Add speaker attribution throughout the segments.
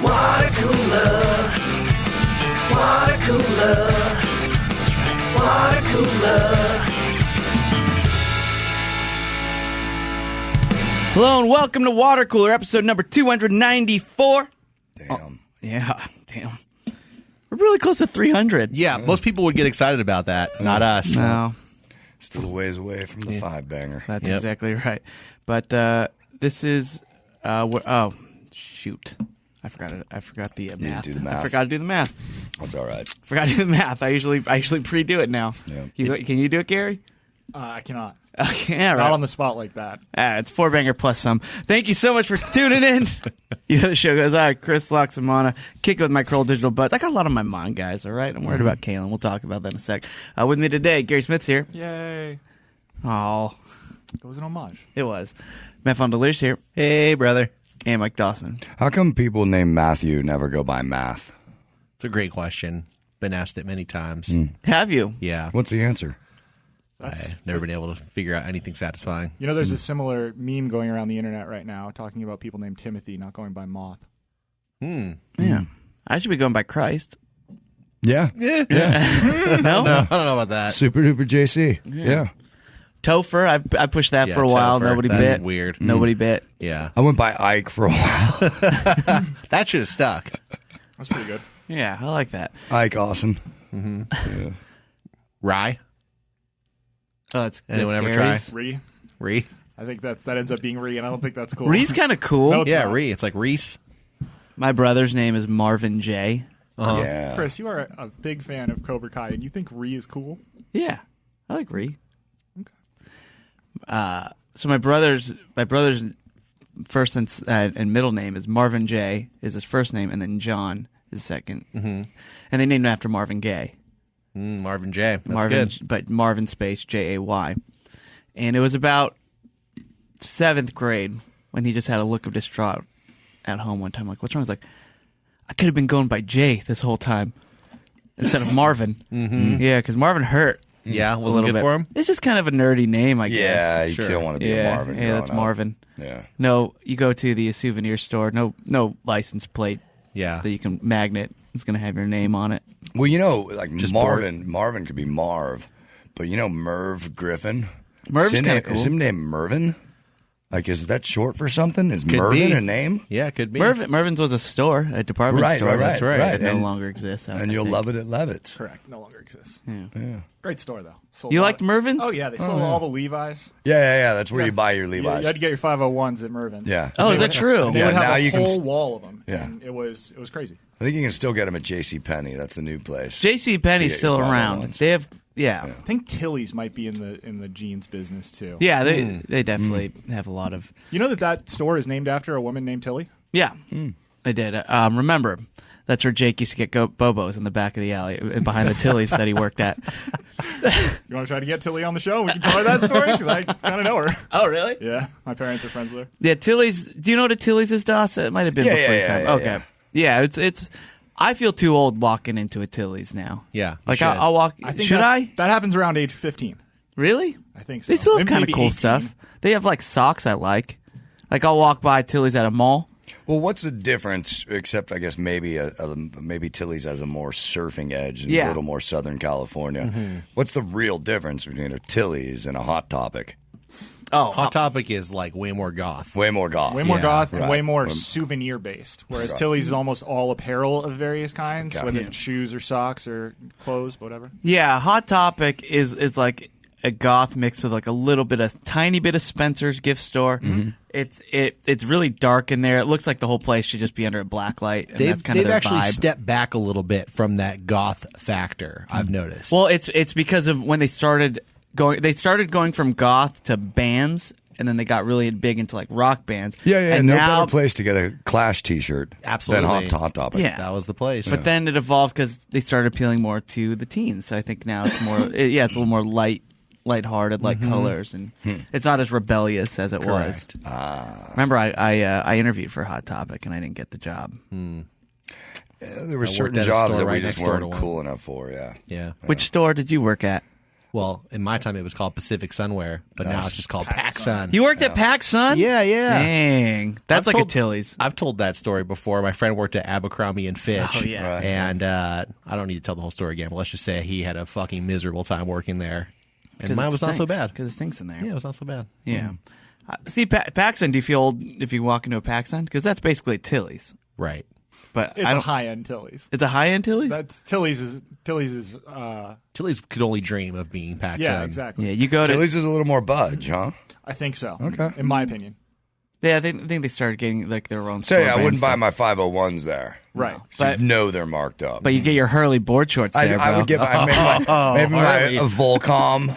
Speaker 1: Watercooler. Watercooler. Watercooler.
Speaker 2: Hello and welcome to Watercooler, episode number 294.
Speaker 3: Damn.
Speaker 2: Yeah, damn. We're really close to 300.
Speaker 4: Yeah, most people would get excited about that. Not us.
Speaker 2: No,
Speaker 3: Still a ways away from the five-banger.
Speaker 2: that's exactly right. But this is, oh, shoot. I forgot the math.
Speaker 3: do the math.
Speaker 2: I forgot to do the math.
Speaker 3: That's all right.
Speaker 2: Forgot to do the math. I usually pre-do it now.
Speaker 3: Yeah.
Speaker 2: Can you do it, Gary?
Speaker 5: I cannot.
Speaker 2: Okay, all right.
Speaker 5: Not on the spot like that.
Speaker 2: It's four-banger plus some. Thank you so much for tuning in. You know the show goes, all right, Chris Loxamana, kick it with my Curl Digital Buds. I got a lot on my mind, guys, all right? I'm worried about Kalen. We'll talk about that in a sec. With me today, Gary Smith's here.
Speaker 5: Yay.
Speaker 2: Oh,
Speaker 5: It was an homage.
Speaker 2: it was. Matt Fondelier's here.
Speaker 4: Hey, brother.
Speaker 2: And Mike Dawson.
Speaker 3: How come people named Matthew never go by Math?
Speaker 4: It's a great question. Been asked it many times.
Speaker 2: Have you?
Speaker 4: Yeah.
Speaker 3: What's the answer?
Speaker 4: I've never been able to figure out anything satisfying.
Speaker 5: You know, there's a similar meme going around the internet right now talking about people named Timothy not going by Moth.
Speaker 2: Yeah. I should be going by Christ.
Speaker 3: Yeah.
Speaker 2: No?
Speaker 4: No, I don't know about that.
Speaker 3: Super duper JC. Yeah.
Speaker 2: Topher. I pushed that
Speaker 4: Yeah,
Speaker 2: for a while.
Speaker 4: Topher.
Speaker 2: Nobody
Speaker 4: That's
Speaker 2: bit.
Speaker 4: weird.
Speaker 2: Nobody bit.
Speaker 4: Yeah.
Speaker 3: I went by Ike for a while.
Speaker 4: That should have stuck.
Speaker 5: That's pretty good.
Speaker 2: Yeah, I like that.
Speaker 3: Ike Austin.
Speaker 4: Rye?
Speaker 2: Oh, it's
Speaker 4: Anyone ever
Speaker 2: Gary's.
Speaker 4: try?
Speaker 5: Ree.
Speaker 4: Ree?
Speaker 5: I think that ends up being Ree, and I don't think that's cool.
Speaker 2: Ree's kind of cool.
Speaker 5: No, it's
Speaker 4: Yeah,
Speaker 5: not.
Speaker 4: Ree. It's like Reese.
Speaker 2: My brother's name is Marvin J.
Speaker 3: Yeah.
Speaker 5: Chris, you are a big fan of Cobra Kai, and you think Ree is cool?
Speaker 2: Yeah, I like Ree.
Speaker 5: Okay.
Speaker 2: So my brother's first and middle name is Marvin J. is his first name, and then John is second. And they named him after Marvin Gaye.
Speaker 4: Marvin J. That's
Speaker 2: Marvin,
Speaker 4: good.
Speaker 2: but Marvin space Jay. And it was about 7th grade when he just had a look of distraught at home one time. Like, what's wrong? I was like, I could have been going by Jay this whole time instead of Marvin. Yeah, because Marvin hurt.
Speaker 4: Yeah,
Speaker 2: A
Speaker 4: wasn't
Speaker 2: little
Speaker 4: good
Speaker 2: bit.
Speaker 4: for him?
Speaker 2: It's just kind of a nerdy name, I guess.
Speaker 3: Yeah, you
Speaker 4: Sure.
Speaker 3: don't want to be a Marvin.
Speaker 2: Yeah, that's
Speaker 3: growing up.
Speaker 2: Marvin.
Speaker 3: Yeah.
Speaker 2: No, you go to the souvenir store. No license plate
Speaker 4: Yeah.
Speaker 2: that you can magnet. It's going to have your name on it.
Speaker 3: Well, you know, like
Speaker 4: Just
Speaker 3: Marvin could be Marv, but you know Merv Griffin?
Speaker 2: Merv's
Speaker 3: Is his
Speaker 2: kinda
Speaker 3: name-
Speaker 2: cool.
Speaker 3: Is his name Mervin? Like, is that short for something? Is
Speaker 4: Could
Speaker 3: Mervin
Speaker 4: be.
Speaker 3: a name?
Speaker 4: Yeah, it could be.
Speaker 2: Mervin's was a store, a department
Speaker 3: Right,
Speaker 2: store.
Speaker 3: right,
Speaker 4: That's right.
Speaker 2: That no
Speaker 3: And-
Speaker 2: longer exists.
Speaker 3: And you'll love it at Levitt's.
Speaker 5: Correct. No longer exists.
Speaker 2: Yeah.
Speaker 5: Great store, though. Sold
Speaker 2: You
Speaker 5: a lot
Speaker 2: liked
Speaker 5: of-
Speaker 2: Mervin's?
Speaker 5: Oh, yeah. They sold all the Levi's.
Speaker 3: Yeah. That's where
Speaker 5: Yeah.
Speaker 3: you buy your
Speaker 5: You
Speaker 3: Levi's.
Speaker 5: had to get your 501s at Mervin's.
Speaker 3: Yeah.
Speaker 2: Oh, is that true?
Speaker 5: They
Speaker 3: Yeah,
Speaker 5: would have
Speaker 3: now
Speaker 5: a
Speaker 3: you can
Speaker 5: whole
Speaker 3: s-
Speaker 5: wall of them.
Speaker 3: Yeah.
Speaker 5: And it was crazy.
Speaker 3: I think you can still get them at J.C. Penney. That's the new place.
Speaker 2: J.C. Penney's
Speaker 3: To get
Speaker 2: still
Speaker 3: your
Speaker 2: around.
Speaker 3: 501s.
Speaker 2: They have, yeah.
Speaker 5: I think Tilly's might be in the jeans business, too.
Speaker 2: Yeah, they definitely have a lot of.
Speaker 5: You know that store is named after a woman named Tilly?
Speaker 2: Yeah, I did. Remember, that's where Jake used to get Bobos in the back of the alley behind the Tilly's that he worked at.
Speaker 5: You want to try to get Tilly on the show? We can tell her that story because I kind of know her.
Speaker 2: Oh, really?
Speaker 5: Yeah, my parents are friends with her.
Speaker 2: Yeah, Tilly's. Do you know what a Tilly's is, Doss? It might have been
Speaker 3: Yeah,
Speaker 2: before
Speaker 3: yeah,
Speaker 2: your time.
Speaker 3: yeah,
Speaker 2: Okay. Yeah, it's. I feel too old walking into a Tilly's now.
Speaker 4: Yeah. you
Speaker 2: Like
Speaker 4: should.
Speaker 2: I'll walk.
Speaker 5: I think
Speaker 2: should
Speaker 5: that,
Speaker 2: I?
Speaker 5: That happens around age 15.
Speaker 2: Really?
Speaker 5: I think so.
Speaker 2: They still have kind of
Speaker 5: Maybe
Speaker 2: cool
Speaker 5: 18.
Speaker 2: stuff. They have like socks I like. Like I'll walk by Tilly's at a mall.
Speaker 3: Well, what's the difference? Except, I guess maybe maybe Tilly's has a more surfing edge and is
Speaker 2: Yeah.
Speaker 3: a little more Southern California. What's the real difference between a Tilly's and a Hot Topic?
Speaker 2: Oh,
Speaker 4: Hot Topic is like way more goth.
Speaker 3: Way more goth.
Speaker 5: Way more
Speaker 4: Yeah,
Speaker 5: goth and
Speaker 3: right.
Speaker 5: way more souvenir based. Whereas
Speaker 3: Right.
Speaker 5: Tilly's is almost all apparel of various kinds,
Speaker 3: Got
Speaker 5: whether
Speaker 3: it.
Speaker 5: it's shoes or socks or clothes, whatever.
Speaker 2: yeah. Hot Topic is like a goth mixed with like a little bit of tiny bit of Spencer's gift store. It's really dark in there. It looks like the whole place should just be under a black light. And that's kind of
Speaker 4: They've
Speaker 2: their
Speaker 4: actually
Speaker 2: vibe.
Speaker 4: stepped back a little bit from that goth factor, I've noticed.
Speaker 2: Well, it's because of when they started going from goth to bands, and then they got really big into like rock bands.
Speaker 3: Yeah,
Speaker 2: And
Speaker 3: no
Speaker 2: now,
Speaker 3: better place to get a Clash T-shirt
Speaker 4: Absolutely.
Speaker 3: than Hot Topic.
Speaker 2: Yeah.
Speaker 4: that was the place.
Speaker 2: But then it evolved because they started appealing more to the teens. So I think now it's more, it's a little more lighthearted, like colors, and it's not as rebellious as it was. Remember, I interviewed for Hot Topic and I didn't get the job.
Speaker 3: There were
Speaker 4: I
Speaker 3: certain
Speaker 4: worked at a
Speaker 3: jobs
Speaker 4: store
Speaker 3: that we
Speaker 4: right
Speaker 3: just
Speaker 4: next door to
Speaker 3: weren't
Speaker 4: one.
Speaker 3: cool enough for. Yeah.
Speaker 4: yeah.
Speaker 2: Which store did you work at?
Speaker 4: Well, in my time, it was called Pacific Sunwear, but now it's just called PacSun.
Speaker 2: You worked at PacSun?
Speaker 4: Yeah.
Speaker 2: Dang. That's like a Tilly's.
Speaker 4: I've told that story before. My friend worked at Abercrombie and Fitch.
Speaker 2: Oh, yeah.
Speaker 3: Right.
Speaker 4: And I don't need to tell the whole story again, but let's just say he had a fucking miserable time working there. And mine was not so bad.
Speaker 2: Because it stinks in there.
Speaker 4: Yeah, it was not so bad.
Speaker 2: Yeah. See, PacSun, do you feel old if you walk into a PacSun? Because that's basically Tilly's.
Speaker 4: Right.
Speaker 2: But
Speaker 5: It's a high-end Tilly's.
Speaker 2: It's a high-end Tilly's?
Speaker 5: That's Tilly's is
Speaker 4: Tilly's could only dream of being PacSun.
Speaker 5: yeah, exactly.
Speaker 2: Yeah, you go to...
Speaker 3: Tilly's is a little more budge, huh?
Speaker 5: I think so.
Speaker 3: Okay.
Speaker 5: In my opinion.
Speaker 2: Yeah, I think they started getting like their own
Speaker 3: Tell you,
Speaker 2: store
Speaker 3: I wouldn't buy
Speaker 2: brands.
Speaker 3: my 501s there.
Speaker 5: Right.
Speaker 2: But,
Speaker 3: You know they're marked up.
Speaker 2: but you get your Hurley board shorts there,
Speaker 3: I
Speaker 2: bro.
Speaker 3: would get maybe my Volcom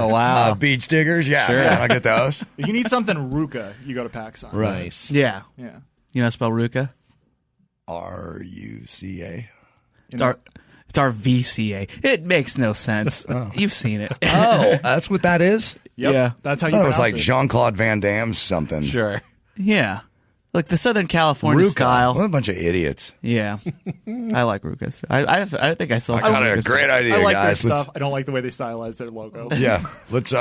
Speaker 4: wow.
Speaker 3: beach diggers. Yeah, man, I get those.
Speaker 5: If you need something Ruka, you go to PacSun.
Speaker 4: Nice.
Speaker 2: Yeah.
Speaker 5: Yeah.
Speaker 2: You know how to spell Ruka?
Speaker 3: RUCA.
Speaker 2: It's our VCA. It makes no sense. You've seen it.
Speaker 3: Oh, that's what that is?
Speaker 5: Yep.
Speaker 2: Yeah.
Speaker 5: That's how
Speaker 3: I
Speaker 5: you
Speaker 3: thought it
Speaker 5: pronounce
Speaker 3: was like
Speaker 5: it.
Speaker 3: Jean-Claude Van Damme's something.
Speaker 4: Sure.
Speaker 2: Yeah. Like the Southern California
Speaker 3: Ruka.
Speaker 2: style.
Speaker 3: What a bunch of idiots.
Speaker 2: Yeah. I like Rukas. I think I saw
Speaker 3: I
Speaker 2: some
Speaker 3: got a
Speaker 2: Rukas.
Speaker 3: great idea,
Speaker 5: I like
Speaker 3: guys.
Speaker 5: their stuff. I don't like the way they stylize their logo.
Speaker 3: Yeah, let's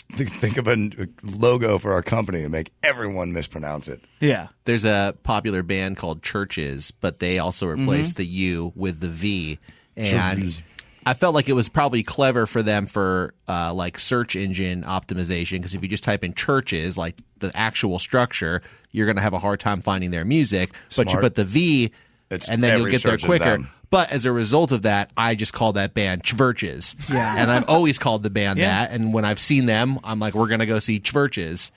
Speaker 3: think of a logo for our company and make everyone mispronounce it.
Speaker 2: Yeah.
Speaker 4: There's a popular band called Churches, but they also replaced the U with the V. And I felt like it was probably clever for them for like search engine optimization, because if you just type in Churches, like the actual structure, you're going to have a hard time finding their music. But you
Speaker 3: Smart.
Speaker 4: put the V,
Speaker 3: It's
Speaker 4: and then you'll
Speaker 3: every
Speaker 4: get there
Speaker 3: search is
Speaker 4: quicker.
Speaker 3: them.
Speaker 4: But as a result of that, I just called that band Chvrches.
Speaker 2: Yeah.
Speaker 4: And I've always called the band
Speaker 2: Yeah.
Speaker 4: that. And when I've seen them, I'm like, we're going to go see Chvrches.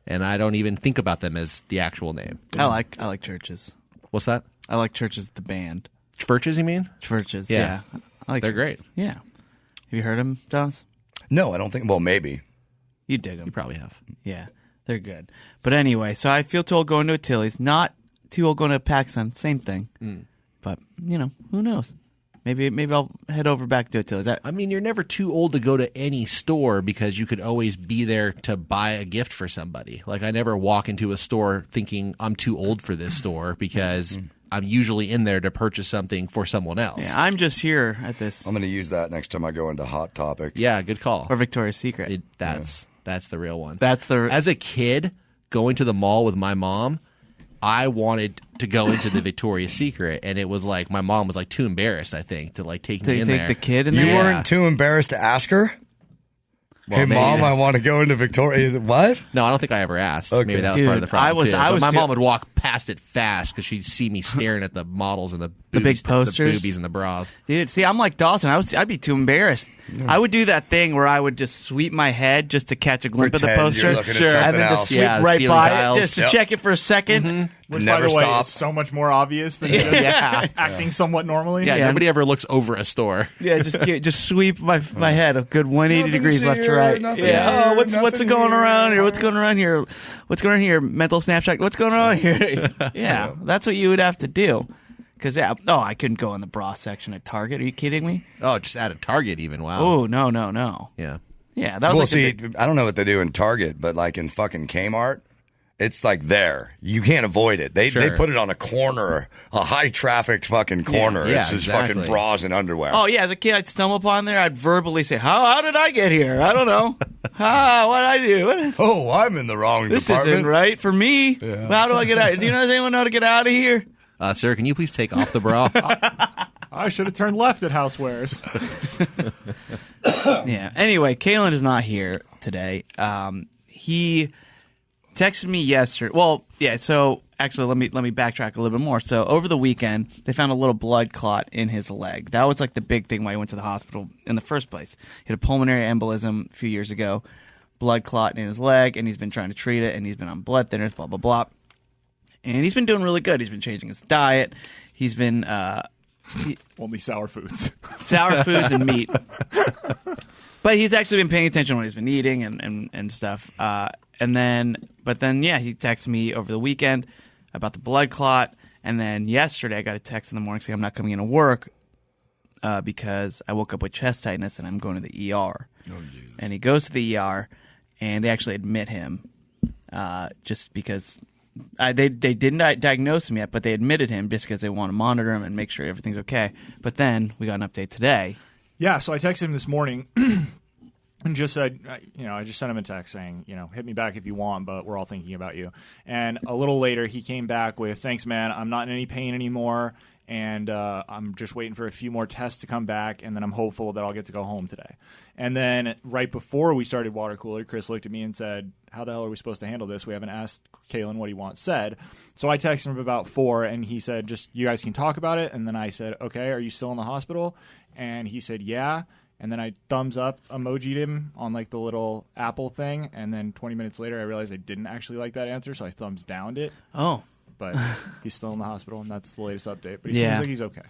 Speaker 4: And I don't even think about them as the actual name.
Speaker 2: I like churches.
Speaker 4: What's that?
Speaker 2: I like churches, the band.
Speaker 4: Chvrches, you mean?
Speaker 2: Churches,
Speaker 4: Yeah.
Speaker 2: yeah. I like
Speaker 4: They're
Speaker 2: churches.
Speaker 4: great.
Speaker 2: Yeah. Have you heard them, Thomas?
Speaker 3: No, I don't think. Well, maybe.
Speaker 2: You dig them.
Speaker 4: You probably have.
Speaker 2: Yeah, they're good. But anyway, so I feel too old going to a Tilly's. Not too old going to a PacSun. Same thing. But, who knows? Maybe I'll head over back to a Tilly's.
Speaker 4: I mean, you're never too old to go to any store, because you could always be there to buy a gift for somebody. Like, I never walk into a store thinking I'm too old for this store, because I'm usually in there to purchase something for someone else.
Speaker 2: Yeah, I'm just here at this.
Speaker 3: I'm going to use that next time I go into Hot Topic.
Speaker 4: Yeah, good call.
Speaker 2: Or Victoria's Secret.
Speaker 4: That's the real one.
Speaker 2: That's the...
Speaker 4: As a kid, going to the mall with my mom, I wanted to go into the Victoria's Secret, and it was like my mom was like too embarrassed, I think, to like take
Speaker 2: to
Speaker 4: me in
Speaker 2: take
Speaker 4: there.
Speaker 2: the kid in
Speaker 3: You
Speaker 2: there?
Speaker 3: weren't too embarrassed to ask her?
Speaker 4: Well,
Speaker 3: Hey,
Speaker 4: maybe-
Speaker 3: Mom, I want to go into Victoria. Is it what?
Speaker 4: No, I don't think I ever asked.
Speaker 3: Okay.
Speaker 4: Maybe that was part of the
Speaker 2: Dude,
Speaker 4: problem.
Speaker 2: I was
Speaker 4: But my
Speaker 2: too-
Speaker 4: mom would walk past it fast because she'd see me staring at the models and the
Speaker 2: big
Speaker 4: boobies,
Speaker 2: posters?
Speaker 4: the boobies and the bras.
Speaker 2: Dude, see, I'm like Dawson. I'd be too embarrassed. I would do that thing where I would just sweep my head just to catch a glimpse of the
Speaker 3: Pretend
Speaker 2: poster.
Speaker 3: you're looking at something
Speaker 2: and then
Speaker 3: else.
Speaker 2: just sweep
Speaker 4: Yeah, the
Speaker 2: right
Speaker 4: ceiling
Speaker 2: by
Speaker 4: tiles.
Speaker 2: it just to
Speaker 3: Yep.
Speaker 2: check it for a 2nd.
Speaker 5: Which,
Speaker 3: Never
Speaker 5: by the way,
Speaker 3: stop.
Speaker 5: is so much more obvious than just acting somewhat normally.
Speaker 4: Yeah,
Speaker 2: Yeah.
Speaker 4: nobody ever looks over a store.
Speaker 2: Yeah, just sweep my head a good 180
Speaker 3: Nothing
Speaker 2: degrees left to
Speaker 3: here,
Speaker 2: right.
Speaker 3: nothing
Speaker 2: Yeah.
Speaker 3: here,
Speaker 2: Oh, what's
Speaker 3: nothing
Speaker 2: going
Speaker 3: here.
Speaker 2: around here? What's going around here? What's going on here? Mental snapshot. What's going on here? Yeah, that's what you would have to do. Because I couldn't go in the bra section at Target. Are you kidding me?
Speaker 4: Oh, just at a Target even. Wow.
Speaker 2: Oh no.
Speaker 4: Yeah.
Speaker 2: Yeah, that was
Speaker 3: Well,
Speaker 2: like
Speaker 3: see, I don't know what they do in Target, but like in fucking Kmart, it's like there. You can't avoid it. They
Speaker 4: Sure.
Speaker 3: put it on a corner, a high trafficked fucking corner.
Speaker 4: Yeah,
Speaker 3: it's just
Speaker 4: exactly.
Speaker 3: fucking bras and underwear.
Speaker 2: Oh yeah, as a kid, I'd stumble upon there. I'd verbally say, "How did I get here? I don't know. What did I do?
Speaker 3: Oh, I'm in the wrong
Speaker 2: This
Speaker 3: department.
Speaker 2: isn't right for me. How do I get out? Do you know anyone know how to get out of here?"
Speaker 4: Sir, can you please take off the bra?
Speaker 5: I should have turned left at Housewares.
Speaker 2: Yeah. Anyway, Kalen is not here today. He texted me yesterday. Well, yeah. So actually, let me backtrack a little bit more. So over the weekend, they found a little blood clot in his leg. That was like the big thing why he went to the hospital in the first place. He had a pulmonary embolism a few years ago, blood clot in his leg, and he's been trying to treat it, and he's been on blood thinners, blah blah blah. And he's been doing really good. He's been changing his diet. He's been
Speaker 5: Only sour foods.
Speaker 2: sour foods and meat. But he's actually been paying attention to what he's been eating and stuff. But then he texted me over the weekend about the blood clot. And then yesterday I got a text in the morning saying I'm not coming into work because I woke up with chest tightness and I'm going to the ER. And he goes to the ER and they actually admit him just because they didn't diagnose him yet, but they admitted him just because they want to monitor him and make sure everything's okay. But then we got an update today.
Speaker 5: Yeah, so I texted him this morning. and just said, I just sent him a text saying, hit me back if you want, but we're all thinking about you. And a little later, he came back with, thanks, man. I'm not in any pain anymore. And I'm just waiting for a few more tests to come back, and then I'm hopeful that I'll get to go home today. And then right before we started Watercooler, Chris looked at me and said, how the hell are we supposed to handle this? We haven't asked Kalen what he wants said. So I texted him about 4, and he said, just you guys can talk about it. And then I said, okay, are you still in the hospital? And he said, yeah. And then I thumbs up emoji'd him on like the little Apple thing. And then 20 minutes later, I realized I didn't actually like that answer, so I thumbs downed it.
Speaker 2: Oh.
Speaker 5: But he's still in the hospital, and that's the latest update. But he seems like he's okay.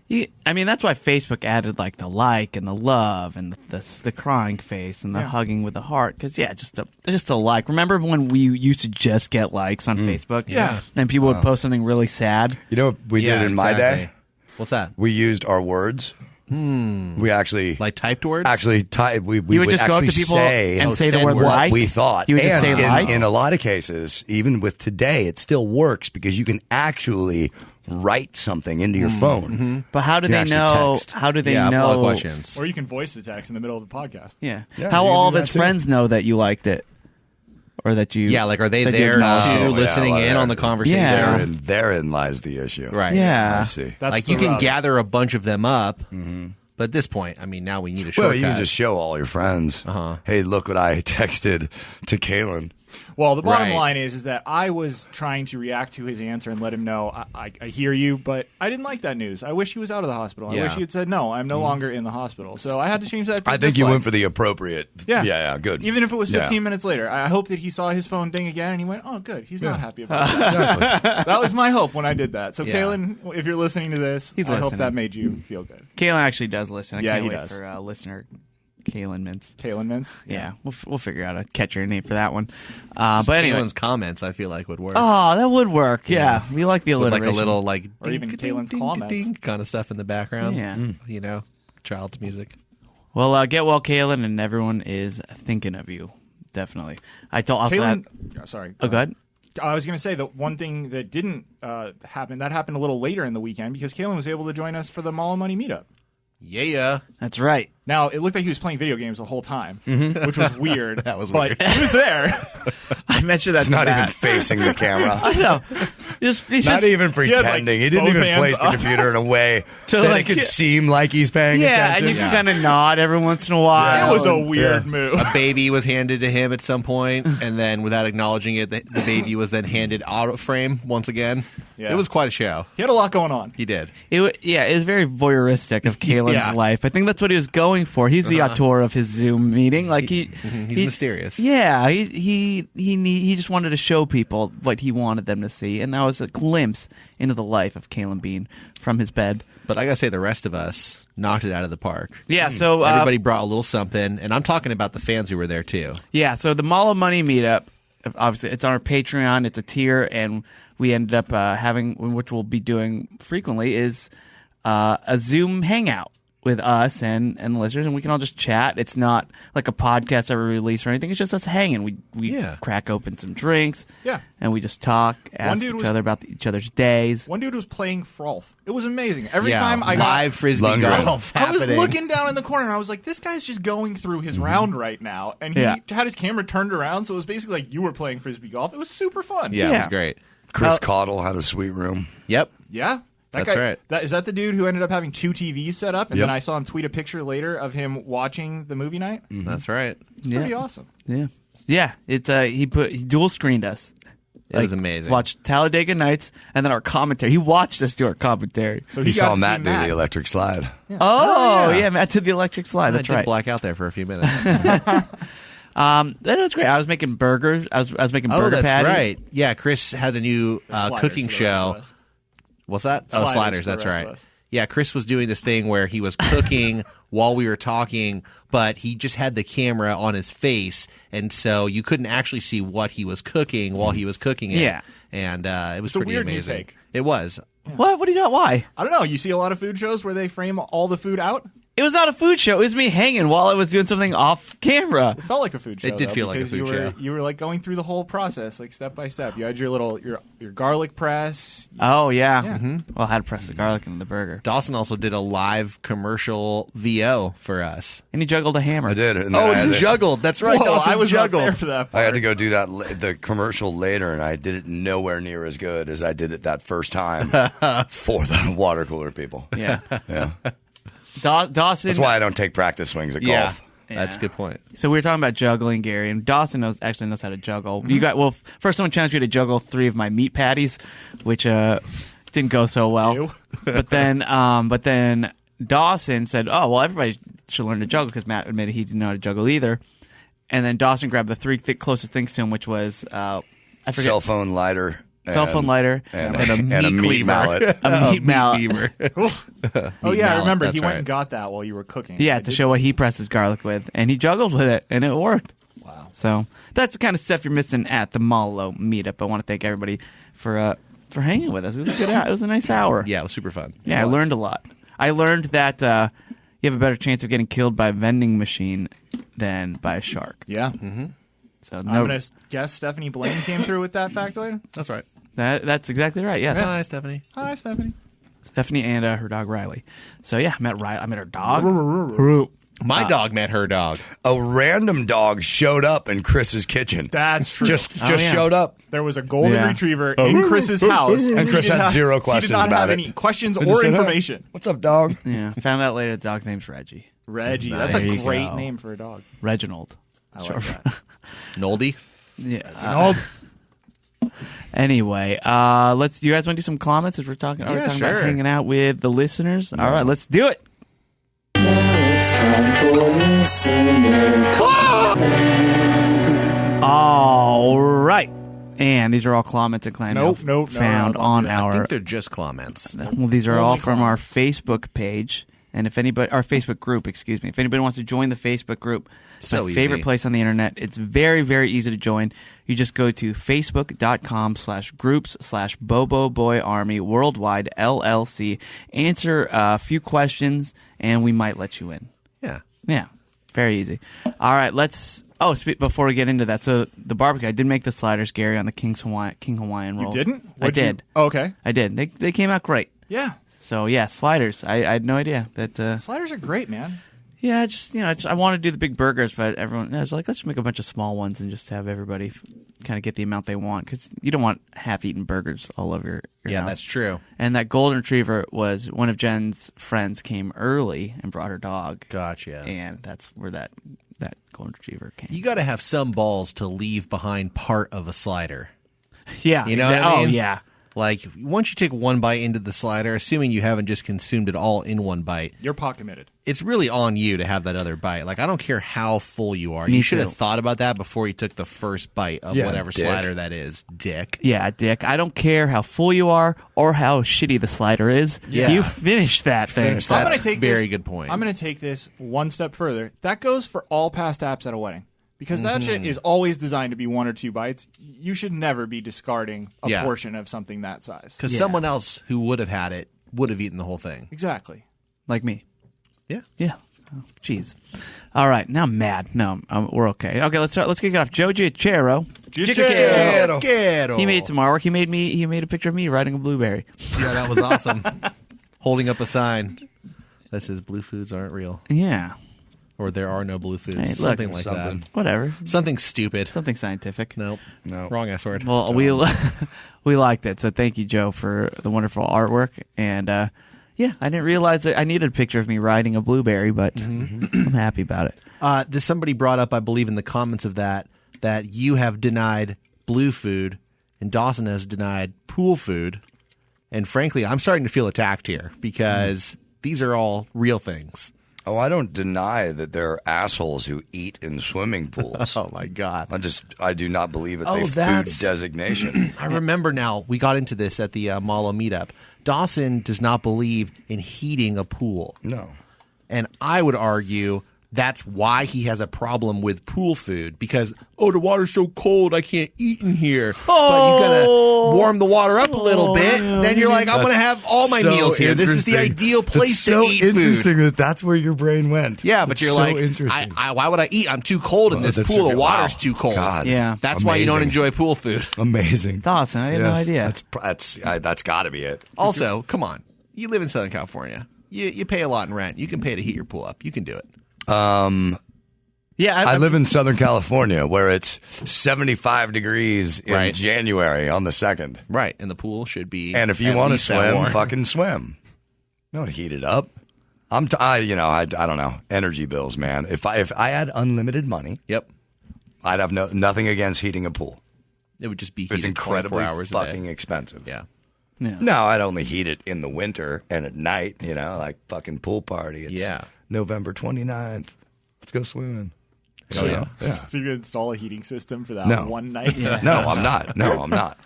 Speaker 2: That's why Facebook added like the like and the love and the crying face and the hugging with the heart. Because just a like. Remember when we used to just get likes on Facebook?
Speaker 5: Yeah.
Speaker 2: And people would post something really sad.
Speaker 3: You know what we did in my day?
Speaker 4: What's that?
Speaker 3: We used our words. We actually
Speaker 4: like typed words.
Speaker 3: Actually, we
Speaker 2: would just go up to people and say the word
Speaker 3: what
Speaker 2: like.
Speaker 3: we thought.
Speaker 2: You would just say like.
Speaker 3: In a lot of cases, even with today, it still works because you can actually write something into your phone.
Speaker 2: But how do they know?
Speaker 3: Text.
Speaker 2: How do they
Speaker 4: Yeah,
Speaker 2: know?
Speaker 4: a lot of questions.
Speaker 5: Or you can voice the text in the middle of the podcast.
Speaker 2: Yeah.
Speaker 3: Yeah,
Speaker 2: How
Speaker 3: you
Speaker 2: will
Speaker 3: can
Speaker 2: all of
Speaker 3: do
Speaker 2: his
Speaker 3: that too.
Speaker 2: friends know that you liked it, or that you?
Speaker 4: Yeah, like are they
Speaker 2: that
Speaker 4: there
Speaker 2: you-
Speaker 4: too, listening
Speaker 3: well,
Speaker 4: in
Speaker 3: there-
Speaker 4: on the conversation?
Speaker 2: Yeah.
Speaker 3: Therein lies the issue.
Speaker 4: Right.
Speaker 2: Yeah.
Speaker 3: I see.
Speaker 5: That's
Speaker 4: Like
Speaker 5: the
Speaker 4: you can
Speaker 5: rub.
Speaker 4: gather a bunch of them up, but at this point, I mean, now we need a
Speaker 3: Well,
Speaker 4: shortcut.
Speaker 3: you can just show all your friends. Hey, look what I texted to Kalen.
Speaker 5: Well, the bottom
Speaker 4: Right.
Speaker 5: line is that I was trying to react to his answer and let him know I hear you, but I didn't like that news. I wish he was out of the hospital. I
Speaker 4: Yeah.
Speaker 5: wish he had said, no, I'm no longer in the hospital. So I had to change that to
Speaker 3: I think you
Speaker 5: dislike.
Speaker 3: went for the appropriate.
Speaker 5: Yeah.
Speaker 3: Yeah, good.
Speaker 5: Even if it was 15
Speaker 3: Yeah.
Speaker 5: minutes later. I hope that he saw his phone ding again and he went, oh, good. He's not happy about that. That was my hope when I did that. So,
Speaker 4: Yeah.
Speaker 5: Kalen, if you're listening to this,
Speaker 2: He's
Speaker 5: I hope
Speaker 2: listening.
Speaker 5: that made you feel good.
Speaker 2: Kalen actually does listen. I
Speaker 5: Yeah,
Speaker 2: can't
Speaker 5: he
Speaker 2: wait
Speaker 5: does.
Speaker 2: for listener Kalen Mintz.
Speaker 5: Kalen Mintz?
Speaker 2: Yeah, we'll figure out a catcher name for that one. But anyway,
Speaker 4: Kalen's comments, I feel like would work.
Speaker 2: oh, that would work. Yeah, we like the
Speaker 4: With
Speaker 2: alliteration.
Speaker 4: like a little like
Speaker 5: Or even Kalen's comments.
Speaker 4: kind of stuff in the background.
Speaker 2: Yeah.
Speaker 4: Child's music.
Speaker 2: Well, get well, Kalen, and everyone is thinking of you. Definitely. I told also
Speaker 5: Kalen,
Speaker 2: that.
Speaker 5: sorry.
Speaker 2: Oh, go ahead.
Speaker 5: I was going to say the one thing that didn't happen, that happened a little later in the weekend because Kalen was able to join us for the Mall of Money meetup.
Speaker 4: Yeah.
Speaker 2: That's right.
Speaker 5: Now, it looked like he was playing video games the whole time, which was weird.
Speaker 4: That was
Speaker 5: but
Speaker 4: weird.
Speaker 5: he was there.
Speaker 2: I mentioned that.
Speaker 3: He's not even facing the camera.
Speaker 2: I know. He's
Speaker 3: Not
Speaker 2: just,
Speaker 3: even
Speaker 5: had, like,
Speaker 3: pretending. He didn't
Speaker 5: both
Speaker 3: even
Speaker 5: hands
Speaker 3: place the
Speaker 5: up.
Speaker 3: computer in a way
Speaker 2: To,
Speaker 3: that
Speaker 2: like,
Speaker 3: it could seem like he's paying
Speaker 2: Yeah,
Speaker 3: attention.
Speaker 2: and you can kind of nod every once in a while.
Speaker 5: It was a
Speaker 2: and-
Speaker 5: weird move.
Speaker 4: A baby was handed to him at some point, and then without acknowledging it, the baby was then handed out of frame once again.
Speaker 5: Yeah.
Speaker 4: It was quite a show.
Speaker 5: He had a lot going on.
Speaker 4: He did.
Speaker 2: It was very voyeuristic of Kalen's
Speaker 4: Yeah.
Speaker 2: life. I think that's what he was going for. He's the auteur of his Zoom meeting. Like
Speaker 4: He's mysterious.
Speaker 2: Yeah, he just wanted to show people what he wanted them to see, and that was a glimpse into the life of Kalen Bean from his bed.
Speaker 4: But I gotta say, the rest of us knocked it out of the park.
Speaker 2: Yeah, so
Speaker 4: Everybody brought a little something, and I'm talking about the fans who were there too.
Speaker 2: Yeah, so the Mall of Money meetup, obviously, it's on our Patreon. It's a tier, and we ended up having, which we'll be doing frequently, is a Zoom hangout with us and the listeners, and we can all just chat. It's not like a podcast that we release or anything. It's just us hanging. We crack open some drinks,
Speaker 5: Yeah.
Speaker 2: and we just talk, ask
Speaker 5: dude
Speaker 2: each
Speaker 5: was-
Speaker 2: other about each other's days.
Speaker 5: One dude was playing Frolf. It was amazing. Every
Speaker 4: Yeah,
Speaker 5: time I
Speaker 4: live frisbee
Speaker 3: Lundgren.
Speaker 4: golf
Speaker 5: I was
Speaker 4: happening.
Speaker 5: looking down in the corner and I was like, this guy's just going through his round right now. And he
Speaker 2: Yeah.
Speaker 5: had his camera turned around, so it was basically like you were playing frisbee golf. It was super fun.
Speaker 4: Yeah, it
Speaker 2: Yeah.
Speaker 4: was great.
Speaker 3: Chris Caudle had a sweet room.
Speaker 4: Yep.
Speaker 5: Yeah.
Speaker 4: That's right.
Speaker 5: Is that the dude who ended up having 2 TVs set up? And
Speaker 3: Yep.
Speaker 5: then I saw him tweet a picture later of him watching the movie night?
Speaker 4: That's right.
Speaker 5: Pretty
Speaker 2: Yeah.
Speaker 5: awesome.
Speaker 2: Yeah. It he dual screened us.
Speaker 4: It was amazing.
Speaker 2: Watched Talladega Nights and then our commentary. He watched us do our commentary.
Speaker 5: So
Speaker 3: He
Speaker 5: got
Speaker 3: saw
Speaker 5: to see
Speaker 3: Matt do the electric slide.
Speaker 2: Oh,
Speaker 5: yeah.
Speaker 2: yeah, Matt did the electric slide.
Speaker 4: I
Speaker 2: That's
Speaker 4: did
Speaker 2: right.
Speaker 4: black out there for a few minutes.
Speaker 2: That was great. I was making burgers. I was making
Speaker 4: Oh,
Speaker 2: burger
Speaker 4: that's
Speaker 2: patties.
Speaker 4: right. Yeah, Chris had a new
Speaker 5: Sliders
Speaker 4: cooking
Speaker 5: for the rest
Speaker 4: show.
Speaker 5: of us.
Speaker 4: What's that?
Speaker 5: Sliders
Speaker 4: Sliders.
Speaker 5: for the
Speaker 4: That's
Speaker 5: rest
Speaker 4: right.
Speaker 5: of us.
Speaker 4: Yeah, Chris was doing this thing where he was cooking while we were talking, but he just had the camera on his face, and so you couldn't actually see what he was cooking while he was cooking it.
Speaker 2: Yeah.
Speaker 4: And it was
Speaker 5: It's a
Speaker 4: pretty
Speaker 5: weird new
Speaker 4: amazing.
Speaker 5: take.
Speaker 4: It was.
Speaker 2: What? What do you got? Why?
Speaker 5: I don't know. You see a lot of food shows where they frame all the food out?
Speaker 2: It was not a food show. It was me hanging while I was doing something off camera.
Speaker 5: It felt like a food show.
Speaker 4: It did feel like a food show.
Speaker 5: You were like going through the whole process, like step by step. You had your little your garlic press.
Speaker 2: Oh, yeah.
Speaker 5: Yeah.
Speaker 2: Well, I had to press the garlic into the burger.
Speaker 4: Dawson also did a live commercial VO for us.
Speaker 2: And he juggled a hammer.
Speaker 3: I did. And then I had
Speaker 4: you
Speaker 3: to-
Speaker 4: juggled. That's right.
Speaker 5: Whoa,
Speaker 4: Dawson
Speaker 5: I was not
Speaker 4: juggled.
Speaker 5: there for that
Speaker 3: I
Speaker 5: part.
Speaker 3: had to go do that the commercial later, and I did it nowhere near as good as I did it that first time for the water cooler people.
Speaker 2: Yeah.
Speaker 3: Yeah.
Speaker 2: Dawson.
Speaker 3: That's why I don't take practice swings at
Speaker 4: Yeah,
Speaker 3: golf.
Speaker 4: that's a good point.
Speaker 2: So we were talking about juggling, Gary, and Dawson actually knows how to juggle. You got first someone challenged me to juggle 3 of my meat patties, which didn't go so well.
Speaker 5: Ew.
Speaker 2: But then Dawson said, "Oh, well, everybody should learn to juggle," because Matt admitted he didn't know how to juggle either. And then Dawson grabbed the 3 closest things to him, which was I forget.
Speaker 3: Cell phone lighter.
Speaker 2: Cell phone lighter
Speaker 3: And
Speaker 4: a
Speaker 3: a
Speaker 4: meat
Speaker 3: meat
Speaker 4: cleaver.
Speaker 3: mallet.
Speaker 2: a meat mallet.
Speaker 4: Beaver.
Speaker 5: Oh yeah, I remember
Speaker 4: that's
Speaker 5: he went
Speaker 4: right.
Speaker 5: and got that while you were cooking.
Speaker 2: Yeah,
Speaker 5: I
Speaker 2: to
Speaker 5: did-
Speaker 2: show what he presses garlic with, and he juggled with it, and it worked.
Speaker 5: Wow.
Speaker 2: So that's the kind of stuff you're missing at the Malo meetup. I want to thank everybody for hanging with us. It was a good hour. It was a nice hour.
Speaker 4: Yeah, it was super fun.
Speaker 2: Yeah, I learned a lot. I learned that you have a better chance of getting killed by a vending machine than by a shark.
Speaker 5: Yeah.
Speaker 2: So
Speaker 5: I'm
Speaker 2: no,
Speaker 5: gonna guess Stephanie Blaine came through with that factoid.
Speaker 4: That's right.
Speaker 2: that's exactly right. Yes,
Speaker 4: Hi, Stephanie.
Speaker 5: Hi, Stephanie.
Speaker 2: Stephanie and her dog Riley. So yeah, I met her dog.
Speaker 4: My dog met her dog.
Speaker 3: A random dog showed up in Chris's kitchen.
Speaker 5: That's true.
Speaker 3: Just
Speaker 2: yeah.
Speaker 3: showed up.
Speaker 5: There was a golden
Speaker 2: Yeah.
Speaker 5: retriever in Chris's house,
Speaker 3: And Chris
Speaker 5: he did
Speaker 3: had
Speaker 5: not-
Speaker 3: zero
Speaker 5: He
Speaker 3: questions
Speaker 5: did not
Speaker 3: about
Speaker 5: have
Speaker 3: it.
Speaker 5: any questions
Speaker 3: Just
Speaker 5: or
Speaker 3: said, "Hey,
Speaker 5: information.
Speaker 3: what's up, dog?
Speaker 2: Yeah, found out later the dog's name's Reggie.
Speaker 5: Reggie,
Speaker 2: There
Speaker 5: that's a
Speaker 2: you
Speaker 5: great
Speaker 2: go.
Speaker 5: name for a dog.
Speaker 2: Reginald.
Speaker 5: I like that.
Speaker 4: Noldy.
Speaker 2: Yeah. Anyway, let's. Do you guys want to do some comments as we're talking? Are we
Speaker 4: Yeah,
Speaker 2: talking
Speaker 4: sure.
Speaker 2: about hanging out with the listeners? All right, let's do it.
Speaker 1: It's time for listener
Speaker 2: All right, and these are all comments and clams
Speaker 5: Nope,
Speaker 2: found
Speaker 5: don't
Speaker 2: on
Speaker 5: do that.
Speaker 4: I
Speaker 2: our.
Speaker 4: think they're just comments.
Speaker 2: Well, these are all
Speaker 5: Only
Speaker 2: from our
Speaker 5: comments.
Speaker 2: Facebook page, and if anybody, our Facebook group, excuse me, if anybody wants to join the Facebook group, it's
Speaker 4: So
Speaker 2: my
Speaker 4: easy.
Speaker 2: favorite place on the internet. It's very, very easy to join. You just go to facebook.com/groups/Bobo Boy Army Worldwide LLC. Answer a few questions, and we might let you in.
Speaker 4: Yeah.
Speaker 2: Yeah, very easy. All right, let's. Oh, before we get into that, so the barbecue, I did make the sliders, Gary, on the King Hawaiian
Speaker 5: You
Speaker 2: rolls.
Speaker 5: didn't?
Speaker 2: I
Speaker 5: What'd you-
Speaker 2: did.
Speaker 5: Oh, okay.
Speaker 2: I did. They came out great.
Speaker 5: Yeah.
Speaker 2: So yeah, sliders. I had no idea that.
Speaker 5: Sliders are great, man.
Speaker 2: Yeah, I want to do the big burgers, but everyone I was like, let's make a bunch of small ones and just have everybody kind of get the amount they want, because you don't want half-eaten burgers all over your
Speaker 4: Yeah,
Speaker 2: house.
Speaker 4: that's true.
Speaker 2: And that golden retriever was one of Jen's friends came early and brought her dog,
Speaker 4: Gotcha.
Speaker 2: and that's where that golden retriever came.
Speaker 4: You got to have some balls to leave behind part of a slider.
Speaker 2: Yeah,
Speaker 4: You know what I mean?
Speaker 2: Oh yeah.
Speaker 4: Like, once you take one bite into the slider, assuming you haven't just consumed it all in one bite,
Speaker 5: You're pot committed.
Speaker 4: it's really on you to have that other bite. Like, I don't care how full you are.
Speaker 2: Me
Speaker 4: You should
Speaker 2: too.
Speaker 4: have thought about that before you took the first bite of
Speaker 3: Yeah,
Speaker 4: whatever
Speaker 3: dick.
Speaker 4: slider that is. Dick.
Speaker 2: Yeah, Dick. I don't care how full you are or how shitty the slider is.
Speaker 4: Yeah.
Speaker 2: You finish that thing.
Speaker 3: Finish
Speaker 5: I'm
Speaker 3: that.
Speaker 5: going to take
Speaker 4: very
Speaker 5: this,
Speaker 4: good point.
Speaker 5: I'm going to take this one step further. That goes for all past apps at a wedding. Because that shit is always designed to be 1 or 2 bites. You should never be discarding a
Speaker 4: Yeah.
Speaker 5: portion of something that size.
Speaker 4: Because
Speaker 2: Yeah.
Speaker 4: someone else who would have had it would have eaten the whole thing.
Speaker 5: Exactly.
Speaker 2: Like me.
Speaker 4: Yeah.
Speaker 2: Yeah. Oh, jeez. All right. Now I'm mad. No, we're okay. Okay, let's start. Let's kick it off. Joe Giachero.
Speaker 3: Quiero.
Speaker 2: He made some artwork. He made a picture of me riding a blueberry.
Speaker 4: Yeah, that was awesome. Holding up a sign that says blue foods aren't real.
Speaker 2: Yeah.
Speaker 4: Or there are no blue foods.
Speaker 2: Hey, look,
Speaker 4: something like
Speaker 3: something.
Speaker 4: that.
Speaker 2: Whatever.
Speaker 4: Something stupid.
Speaker 2: Something scientific.
Speaker 4: Nope.
Speaker 3: No.
Speaker 4: Wrong ass word.
Speaker 2: Well, we liked it. So thank you, Joe, for the wonderful artwork. And yeah, I didn't realize that I needed a picture of me riding a blueberry, but I'm happy about it.
Speaker 4: Somebody brought up, I believe, in the comments of that you have denied blue food and Dawson has denied pool food. And frankly, I'm starting to feel attacked here because these are all real things.
Speaker 3: Oh, I don't deny that there are assholes who eat in swimming pools.
Speaker 4: Oh, my God.
Speaker 3: I do not believe it's
Speaker 4: Oh,
Speaker 3: a food
Speaker 4: that's-
Speaker 3: designation.
Speaker 4: I remember now. We got into this at the Malo meetup. Dawson does not believe in heating a pool.
Speaker 3: No.
Speaker 4: And I would argue that's why he has a problem with pool food because, the water's so cold, I can't eat in here. But you gotta warm the water up a little bit. Then you're like, I'm going to have all my meals here. This is the ideal place to eat food.
Speaker 3: So interesting that's where your brain went.
Speaker 4: Yeah, but you're
Speaker 3: so
Speaker 4: like,
Speaker 3: interesting.
Speaker 4: why would I eat? I'm too cold in this pool. The water's too cold.
Speaker 3: God.
Speaker 2: Yeah.
Speaker 4: That's why you don't enjoy pool food.
Speaker 3: Amazing.
Speaker 2: Dawson, I had no idea.
Speaker 3: That's got to be it.
Speaker 4: Also, come on. You live in Southern California. You pay a lot in rent. You can pay to heat your pool up. You can do it.
Speaker 2: Yeah,
Speaker 3: I live in Southern California where it's 75 degrees in
Speaker 4: Right.
Speaker 3: January on the 2nd.
Speaker 4: Right, and the pool should be.
Speaker 3: And if you
Speaker 4: at
Speaker 3: want to
Speaker 4: least that
Speaker 3: swim,
Speaker 4: warm.
Speaker 3: fucking swim. Don't heat it up. I don't know. Energy bills, man. If I had unlimited money,
Speaker 4: Yep,
Speaker 3: I'd have nothing against heating a pool.
Speaker 4: it would just be
Speaker 3: It's
Speaker 4: heated 24
Speaker 3: incredibly
Speaker 4: hours
Speaker 3: fucking
Speaker 4: a day.
Speaker 3: expensive.
Speaker 4: Yeah,
Speaker 2: Yeah.
Speaker 3: No, I'd only heat it in the winter and at night, like fucking pool party. It's
Speaker 4: Yeah.
Speaker 3: November 29th. Let's go swimming.
Speaker 4: Oh, yeah.
Speaker 5: So you can install a heating system for that
Speaker 3: No.
Speaker 5: one night.
Speaker 3: No, I'm not. No, I'm not.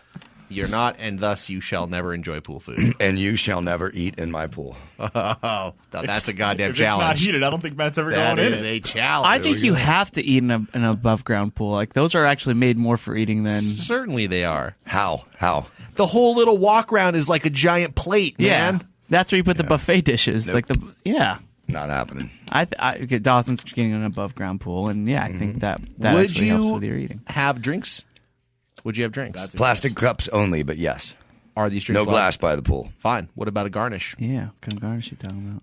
Speaker 4: You're not, and thus you shall never enjoy pool food.
Speaker 3: And you shall never eat in my pool.
Speaker 4: Oh, now that's a goddamn
Speaker 5: If it's not
Speaker 4: challenge.
Speaker 5: heated, I don't think Matt's ever
Speaker 4: That
Speaker 5: going in
Speaker 4: is
Speaker 5: it.
Speaker 4: a challenge.
Speaker 2: I think you have to eat in an above ground pool. Like those are actually made more for eating than.
Speaker 4: Certainly they are.
Speaker 3: How?
Speaker 4: The whole little walk around is like a giant plate, man.
Speaker 2: That's where you put the buffet dishes.
Speaker 3: Nope.
Speaker 2: Like
Speaker 3: Not happening.
Speaker 2: Dawson's getting an above ground pool, and I think that
Speaker 4: Would
Speaker 2: actually helps
Speaker 4: you
Speaker 2: with your eating.
Speaker 4: have drinks? Would you have drinks?
Speaker 3: Plastic cups only, but yes.
Speaker 4: Are these drinks
Speaker 3: No
Speaker 4: allowed?
Speaker 3: glass by the pool.
Speaker 4: Fine. What about a garnish?
Speaker 2: Yeah, kind of garnish you talking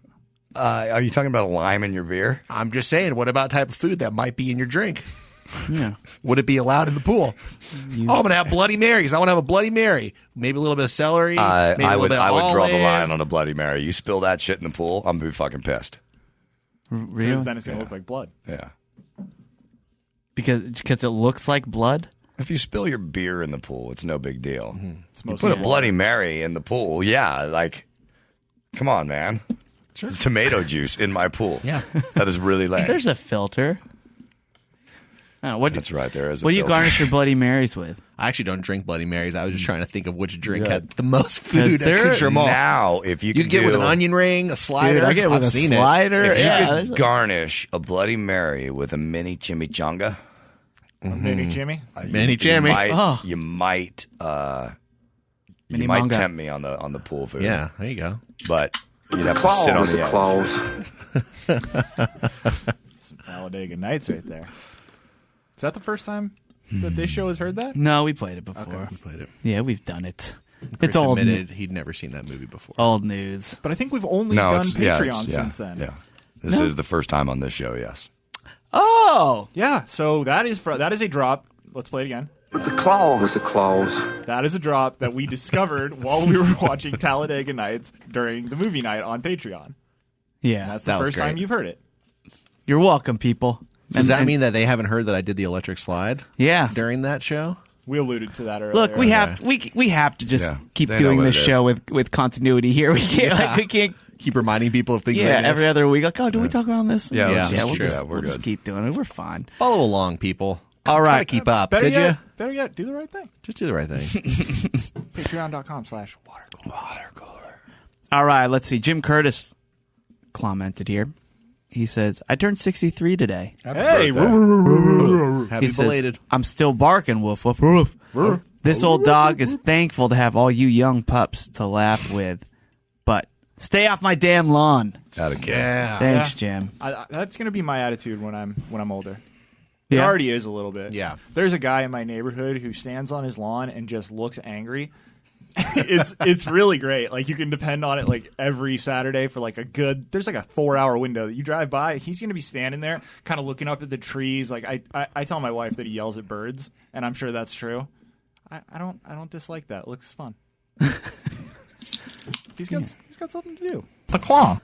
Speaker 2: about.
Speaker 3: Are you talking about a lime in your beer?
Speaker 4: I'm just saying, what about type of food that might be in your drink?
Speaker 2: Yeah,
Speaker 4: Would it be allowed in the pool? I'm going to have Bloody Marys. I want to have a Bloody Mary. Maybe a little bit of celery. maybe a
Speaker 3: I
Speaker 4: little
Speaker 3: would
Speaker 4: bit of
Speaker 3: draw the
Speaker 4: olive.
Speaker 3: line on a Bloody Mary. You spill that shit in the pool, I'm gonna be fucking pissed.
Speaker 2: really?
Speaker 5: Because then it's going to look like blood.
Speaker 3: Yeah.
Speaker 2: Because it looks like blood.
Speaker 3: If you spill your beer in the pool, it's no big deal.
Speaker 5: It's
Speaker 3: You
Speaker 5: mostly
Speaker 3: put a Bloody Mary in the pool, come on, man. There's tomato juice in my pool.
Speaker 4: Yeah.
Speaker 3: That is really lame.
Speaker 2: There's a filter.
Speaker 3: That's right. There is.
Speaker 2: What do you garnish your Bloody Marys with?
Speaker 4: I actually don't drink Bloody Marys. I was just trying to think of which drink had the most food
Speaker 2: there-
Speaker 4: accoutrement.
Speaker 3: Now, if you
Speaker 4: You
Speaker 3: could
Speaker 4: get it with
Speaker 3: do-
Speaker 4: an onion ring, a slider.
Speaker 2: Dude, I get it with
Speaker 4: I've
Speaker 2: a
Speaker 4: seen
Speaker 2: slider.
Speaker 3: If you
Speaker 2: Yeah,
Speaker 3: could garnish a Bloody Mary with a mini chimichanga,
Speaker 5: Mini Jimmy.
Speaker 4: Mini Jimmy.
Speaker 2: Oh.
Speaker 3: You might
Speaker 2: Mini
Speaker 3: might
Speaker 2: manga.
Speaker 3: tempt me on the pool food.
Speaker 4: It. Yeah, there you go.
Speaker 3: But you'd have to sit on the edge.
Speaker 5: Some Talladega Nights right there. Is that the first time that this show has heard that?
Speaker 2: No, we played it before.
Speaker 4: We played it.
Speaker 2: Yeah, we've done it.
Speaker 4: Chris
Speaker 2: It's old,
Speaker 4: admitted he'd never seen that movie before.
Speaker 2: old news.
Speaker 5: But I think we've only
Speaker 3: No,
Speaker 5: done
Speaker 3: it's
Speaker 5: Patreon since then.
Speaker 3: Yeah, this is the first time on this show. Yes.
Speaker 2: Oh,
Speaker 5: Yeah, so that is a drop. Let's play it again.
Speaker 6: But the claw was the claws.
Speaker 5: That is a drop that we discovered while we were watching Talladega Nights during the movie night on Patreon.
Speaker 2: yeah.
Speaker 5: That's the
Speaker 4: That was
Speaker 5: first time
Speaker 4: great.
Speaker 5: you've heard it.
Speaker 2: You're welcome, people.
Speaker 4: Does
Speaker 2: And-
Speaker 4: that
Speaker 2: and-
Speaker 4: mean that they haven't heard that I did the electric slide
Speaker 2: Yeah.
Speaker 4: during that show?
Speaker 5: We alluded to that earlier.
Speaker 2: Look, we have to just
Speaker 3: Yeah,
Speaker 2: keep
Speaker 3: they know
Speaker 2: doing
Speaker 3: what
Speaker 2: this
Speaker 3: it is.
Speaker 2: show with continuity here. We can't we can't.
Speaker 4: Keep reminding people of things.
Speaker 2: Yeah,
Speaker 4: they
Speaker 2: every
Speaker 4: missed.
Speaker 2: other week. Like, do we talk about this?
Speaker 3: Yeah, let's
Speaker 4: just
Speaker 2: we'll
Speaker 4: do
Speaker 2: just
Speaker 3: that. We're
Speaker 2: we'll just
Speaker 3: good.
Speaker 2: keep doing it. We're fine.
Speaker 4: Follow along, people.
Speaker 2: All
Speaker 4: Try
Speaker 2: right.
Speaker 4: to keep up.
Speaker 5: Better
Speaker 4: Could you?
Speaker 5: better yet, do the right thing.
Speaker 4: Just do the right thing.
Speaker 5: Patreon.com/watercooler.
Speaker 2: All right. Let's see. Jim Curtis commented here. He says, "I turned 63 today.
Speaker 5: Hey,
Speaker 4: Happy
Speaker 2: He says,
Speaker 4: belated.
Speaker 2: I'm still barking, woof, woof, woof. This old dog is thankful to have all you young pups to laugh with. But stay off my damn lawn.
Speaker 3: Out of
Speaker 4: Yeah.
Speaker 2: Thanks, Jim.
Speaker 5: that's going to be my attitude when I'm older. It
Speaker 2: Yeah.
Speaker 5: already is a little bit.
Speaker 4: Yeah.
Speaker 5: There's a guy in my neighborhood who stands on his lawn and just looks angry. It's really great. Like, you can depend on it like every Saturday for like there's like a 4-hour window that you drive by. He's going to be standing there kind of looking up at the trees. Like, I tell my wife that he yells at birds, and I'm sure that's true. I don't dislike that. It looks fun. He's got something to do. A claw.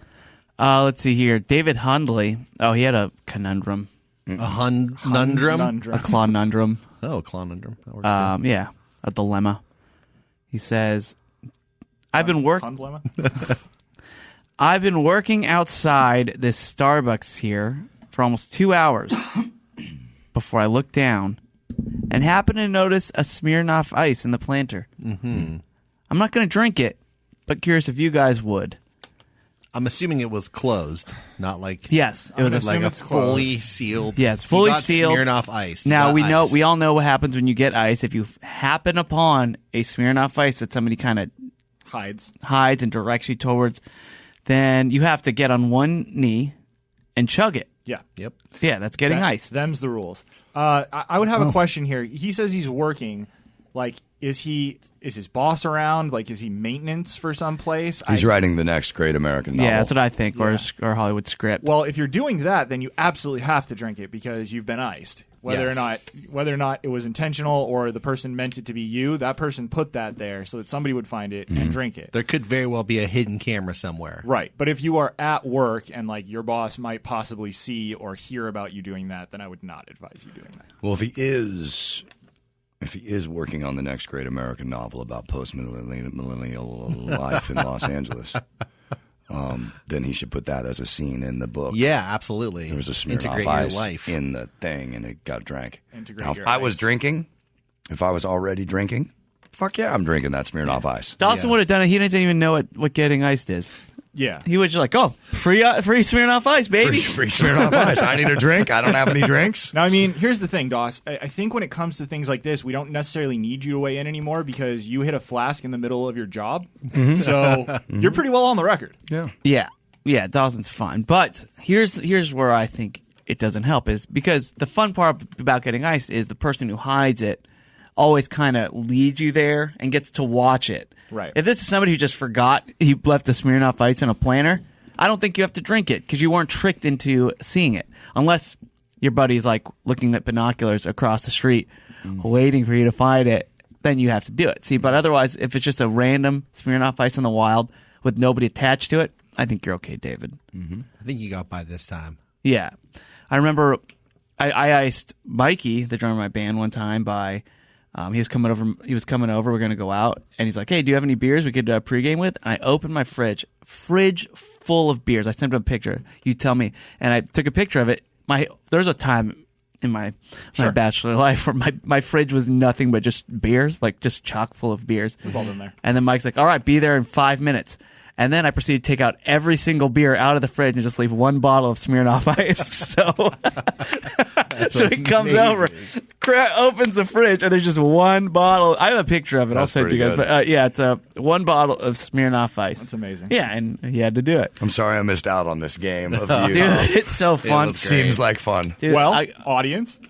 Speaker 2: Let's see here. David Hundley. Oh, he had a conundrum.
Speaker 4: A conundrum.
Speaker 2: A clawnundrum.
Speaker 4: Oh, conundrum. That works too.
Speaker 2: Yeah, a dilemma. He says, I've been working outside this Starbucks here for almost 2 hours before I look down and happen to notice a Smirnoff Ice in the planter. Mm-hmm. I'm not going to drink it, but curious if you guys would.
Speaker 4: I'm assuming it was closed, not like
Speaker 2: Yes, it was
Speaker 5: gonna
Speaker 4: like
Speaker 5: assume
Speaker 4: a
Speaker 5: it's closed.
Speaker 4: fully sealed.
Speaker 2: Yeah, it's
Speaker 4: You
Speaker 2: fully
Speaker 4: got
Speaker 2: sealed.
Speaker 4: Smirnoff Ice. You
Speaker 2: Now
Speaker 4: got
Speaker 2: we
Speaker 4: iced.
Speaker 2: all know what happens when you get ice. If you happen upon a Smirnoff Ice that somebody kind of
Speaker 5: Hides.
Speaker 2: hides and directs you towards, then you have to get on one knee and chug it.
Speaker 5: Yeah.
Speaker 4: Yep.
Speaker 2: Yeah, that's getting ice.
Speaker 5: Them's the rules. I would have a question here. He says he's working. Like, is his boss around? Like, is he maintenance for some place?
Speaker 3: He's writing the next great American novel.
Speaker 2: Yeah, that's what I think,
Speaker 5: Yeah.
Speaker 2: or Hollywood script.
Speaker 5: Well, if you're doing that, then you absolutely have to drink it because you've been iced. Whether or not it was intentional or the person meant it to be you, that person put that there so that somebody would find it and drink it.
Speaker 4: There could very well be a hidden camera somewhere.
Speaker 5: Right. But if you are at work and like your boss might possibly see or hear about you doing that, then I would not advise you doing that.
Speaker 3: Well, if he is working on the next great American novel about post-millennial life in Los Angeles, then he should put that as a scene in the book.
Speaker 4: Yeah, absolutely.
Speaker 3: There was a
Speaker 4: Integrate
Speaker 3: Smirnoff
Speaker 4: your
Speaker 3: Ice
Speaker 4: life.
Speaker 3: in the thing, and it got drank.
Speaker 5: Integrate
Speaker 3: Now, if
Speaker 5: your
Speaker 3: I was
Speaker 5: ice.
Speaker 3: drinking, if I was already drinking, fuck yeah, I'm drinking that Smirnoff Ice.
Speaker 2: Dawson would have done it. He didn't even know what getting iced is.
Speaker 5: Yeah.
Speaker 2: He was just like, oh, free Smirnoff Ice, baby.
Speaker 3: Free Smirnoff Ice. I need a drink. I don't have any drinks.
Speaker 5: Now, I mean, here's the thing, Doss. I think when it comes to things like this, we don't necessarily need you to weigh in anymore because you hit a flask in the middle of your job. So you're pretty well on the record.
Speaker 3: Yeah.
Speaker 2: Yeah, Dawson's fun. But here's where I think it doesn't help is because the fun part about getting iced is the person who hides it always kind of leads you there and gets to watch it.
Speaker 5: Right.
Speaker 2: If this is somebody who just forgot he left the Smirnoff Ice in a planner, I don't think you have to drink it because you weren't tricked into seeing it. Unless your buddy's like looking at binoculars across the street waiting for you to find it, then you have to do it. See, but otherwise, if it's just a random Smirnoff Ice in the wild with nobody attached to it, I think you're okay, David.
Speaker 4: I think you got by this time.
Speaker 2: Yeah. I remember I iced Mikey, the drummer of my band, one time by he was coming over, we're going to go out, and he's like, hey, do you have any beers we could pregame with? And I opened my fridge full of beers. I sent him a picture. You tell me. And I took a picture of it. There's a time in my bachelor life where my fridge was nothing but just beers, like just chock full of beers.
Speaker 5: We've all been there.
Speaker 2: And then Mike's like, all right, be there in 5 minutes. And then I proceeded to take out every single beer out of the fridge and just leave one bottle of Smirnoff Ice. So he comes over, opens the fridge, and there's just one bottle. I have a picture of it. I'll
Speaker 3: That's
Speaker 2: send it to you guys.
Speaker 3: pretty
Speaker 2: But yeah, it's one bottle of Smirnoff Ice.
Speaker 5: That's amazing.
Speaker 2: Yeah, and he had to do it.
Speaker 3: I'm sorry I missed out on this game of you.
Speaker 2: Dude, it's so fun.
Speaker 4: was
Speaker 3: Seems like fun.
Speaker 2: Dude,
Speaker 5: Well,
Speaker 2: I-
Speaker 5: audience,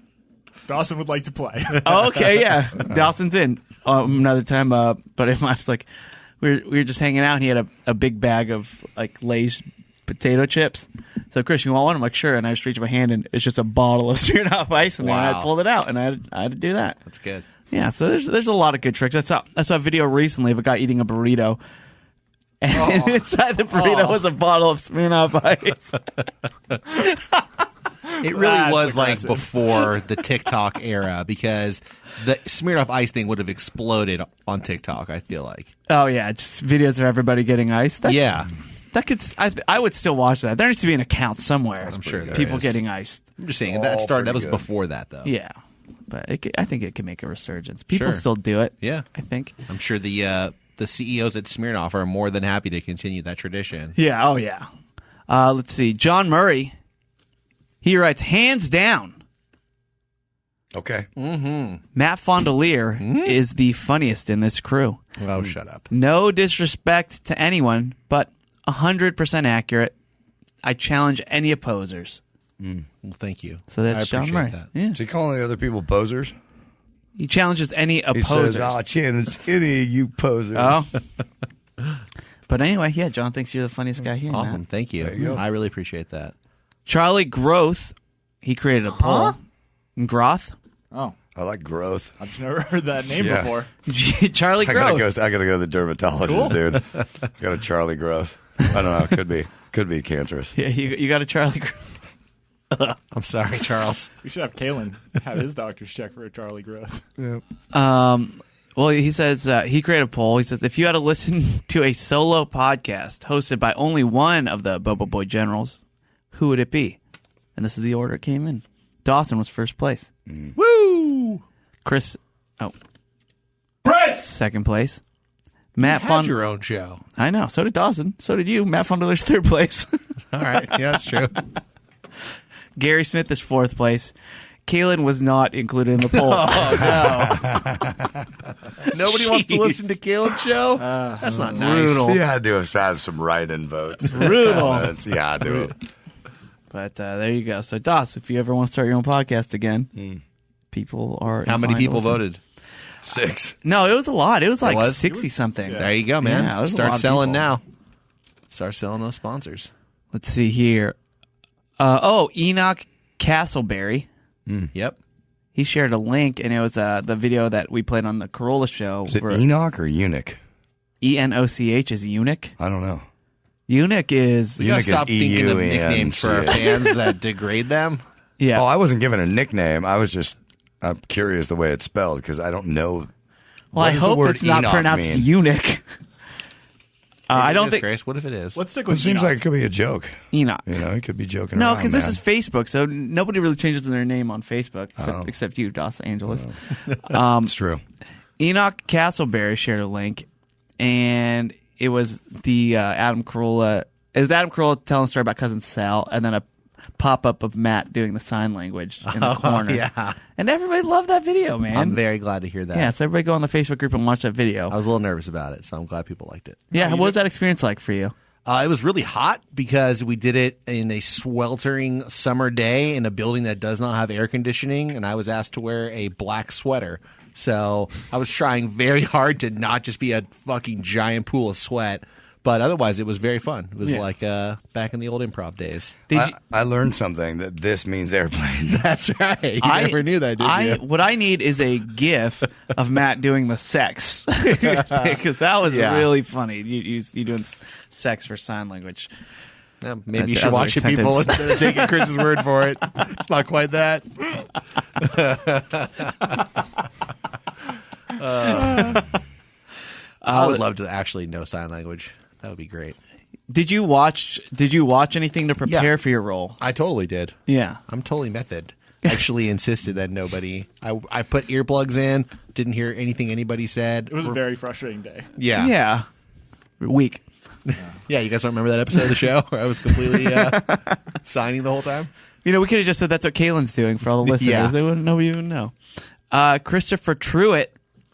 Speaker 5: Dawson would like to play.
Speaker 2: oh, okay, yeah. Dawson's in. Another time, but it was like we were just hanging out, and he had a big bag of like Lay's potato chips. So, Chris, you want one? I'm like, sure. And I just reached my hand, and it's just a bottle of Smirnoff Ice, and then I
Speaker 4: Wow.
Speaker 2: pulled it out, and I had to do that.
Speaker 4: That's good.
Speaker 2: Yeah, so there's a lot of good tricks. I saw a video recently of a guy eating a burrito, and inside the burrito was a bottle of Smirnoff Ice.
Speaker 4: It really
Speaker 5: That's
Speaker 4: was like
Speaker 5: aggressive.
Speaker 4: before the TikTok era because the Smirnoff Ice thing would have exploded on TikTok, I feel like.
Speaker 2: Oh yeah, just videos of everybody getting ice.
Speaker 4: Yeah.
Speaker 2: That could. I would still watch that. There needs to be an account somewhere.
Speaker 4: I'm sure there
Speaker 2: people
Speaker 4: is.
Speaker 2: getting iced.
Speaker 4: I'm just saying
Speaker 3: all
Speaker 4: that started. That
Speaker 3: pretty
Speaker 4: was
Speaker 3: good.
Speaker 4: before that, though.
Speaker 2: Yeah, but I think it can make a resurgence. People
Speaker 4: Sure.
Speaker 2: still do it.
Speaker 4: Yeah.
Speaker 2: I think.
Speaker 4: I'm sure the CEOs at Smirnoff are more than happy to continue that tradition.
Speaker 2: Yeah. Oh yeah. Let's see. John Murray. He writes, hands down,
Speaker 3: Okay.
Speaker 2: Matt Fondelier is the funniest in this crew.
Speaker 4: Oh, shut up.
Speaker 2: No disrespect to anyone, but 100% accurate. I challenge any opposers.
Speaker 4: Well, thank you.
Speaker 2: So that's
Speaker 4: I
Speaker 2: John
Speaker 4: appreciate
Speaker 2: Murray.
Speaker 4: that.
Speaker 2: Yeah.
Speaker 3: Is he calling the other people posers?
Speaker 2: He challenges any
Speaker 3: He
Speaker 2: opposers.
Speaker 3: says, chin and skinny, you posers.
Speaker 2: Oh. But anyway, yeah, John thinks you're the funniest guy here.
Speaker 4: Awesome.
Speaker 2: Matt.
Speaker 4: Thank you.
Speaker 3: There you go.
Speaker 4: I really appreciate that.
Speaker 2: Charlie Groth, he created a poll. Groth?
Speaker 5: Oh,
Speaker 3: I like growth.
Speaker 5: I've never heard that name
Speaker 3: Yeah.
Speaker 5: before.
Speaker 2: Charlie
Speaker 3: I gotta
Speaker 2: Groth.
Speaker 3: go to the dermatologist, dude. I got a Charlie growth. I don't know. Could be cancerous.
Speaker 2: Yeah, you got a Charlie Groth.
Speaker 4: I'm sorry, Charles.
Speaker 5: We should have Kalen have his doctors check for a Charlie growth.
Speaker 2: Well, he says he created a poll. He says if you had to listen to a solo podcast hosted by only one of the Bobo Boy Generals, who would it be? And this is the order it came in. Dawson was first place.
Speaker 4: Woo!
Speaker 2: Chris,
Speaker 5: Chris!
Speaker 2: second place. Matt
Speaker 4: Had
Speaker 2: Fond.
Speaker 4: your own show.
Speaker 2: I know. So did Dawson. So did you. Matt Fondler's third place.
Speaker 4: All right. Yeah, that's true.
Speaker 2: Gary Smith is fourth place. Kaylin was not included in the poll.
Speaker 4: Nobody wants to listen to Caleb's show? That's not nice.
Speaker 2: brutal.
Speaker 3: You had to have some write-in votes.
Speaker 2: Brutal.
Speaker 3: Yeah, do it.
Speaker 2: But there you go. So, Doss, if you ever want to start your own podcast again, people are.
Speaker 4: How many
Speaker 2: inclined to
Speaker 4: people
Speaker 2: listen.
Speaker 4: voted?
Speaker 3: 6.
Speaker 2: No, it was a lot. It was like
Speaker 4: was?
Speaker 2: 60 something.
Speaker 4: There you go, man.
Speaker 2: Yeah, it was a lot
Speaker 4: Start
Speaker 2: of
Speaker 4: selling
Speaker 2: people.
Speaker 4: now. Start selling those sponsors.
Speaker 2: Let's see here. Enoch Castleberry.
Speaker 4: Yep.
Speaker 2: He shared a link, and it was the video that we played on the Corolla show.
Speaker 3: Is it
Speaker 2: where
Speaker 3: Enoch or Eunuch?
Speaker 2: ENOCH is eunuch.
Speaker 3: I don't know.
Speaker 2: Eunuch is
Speaker 4: We gotta
Speaker 3: Eunuch is
Speaker 4: stop thinking of nicknames for our
Speaker 3: EUNCH.
Speaker 4: fans that degrade them.
Speaker 2: yeah.
Speaker 3: Oh, I wasn't given a nickname. I'm curious the way it's spelled because I don't know.
Speaker 2: well,
Speaker 3: what
Speaker 2: I
Speaker 3: does the
Speaker 2: hope
Speaker 3: word
Speaker 2: it's not
Speaker 3: Enoch
Speaker 2: pronounced
Speaker 3: mean?
Speaker 2: eunuch. I
Speaker 4: Maybe
Speaker 2: don't
Speaker 4: it is,
Speaker 2: think
Speaker 4: Grace. What if it is?
Speaker 5: Let's stick
Speaker 3: It
Speaker 5: with
Speaker 3: seems
Speaker 5: Enoch.
Speaker 3: like it could be a joke.
Speaker 2: Enoch.
Speaker 3: You know, he could be joking
Speaker 2: No,
Speaker 3: around.
Speaker 2: because this
Speaker 3: man.
Speaker 2: is Facebook, so nobody really changes their name on Facebook except you, Los Angeles.
Speaker 3: It's true.
Speaker 2: Enoch Castleberry shared a link, and it was the Adam Carolla. It was Adam Carolla telling a story about cousin Sal, and then a pop-up of Matt doing the sign language in the corner.
Speaker 4: yeah.
Speaker 2: And everybody loved that video, man.
Speaker 4: I'm very glad to hear that.
Speaker 2: yeah, so everybody go on the Facebook group and watch that video.
Speaker 4: I was a little nervous about it, so I'm glad people liked it.
Speaker 2: Yeah, what was that experience like for you?
Speaker 4: It was really hot because we did it in a sweltering summer day in a building that does not have air conditioning, and I was asked to wear a black sweater. So I was trying very hard to not just be a fucking giant pool of sweat. But otherwise, it was very fun. It was
Speaker 2: Yeah.
Speaker 4: like back in the old improv days.
Speaker 3: I learned something that this means airplane.
Speaker 4: That's right. You never knew that, did you?
Speaker 2: What I need is a GIF of Matt doing the sex because that was
Speaker 4: Yeah.
Speaker 2: really funny. You doing sex for sign language.
Speaker 4: Yeah, maybe you
Speaker 2: That
Speaker 4: should
Speaker 2: was
Speaker 4: watch
Speaker 2: like
Speaker 4: it, people,
Speaker 2: sentence.
Speaker 4: instead of taking Chris's word for it. It's not quite that. I would love to actually know sign language. That would be great.
Speaker 2: Did you watch anything to prepare
Speaker 4: Yeah.
Speaker 2: for your role?
Speaker 4: I totally did.
Speaker 2: Yeah.
Speaker 4: I'm totally method. Actually insisted that nobody. I put earplugs in. Didn't hear anything anybody said.
Speaker 5: It was a very frustrating day.
Speaker 4: Yeah.
Speaker 2: Yeah. Weak.
Speaker 4: Yeah, you guys don't remember that episode of the show where I was completely signing the whole time?
Speaker 2: We could have just said that's what Kaylin's doing for all the listeners.
Speaker 4: Yeah.
Speaker 2: They wouldn't. Nobody even know. Christopher Truitt.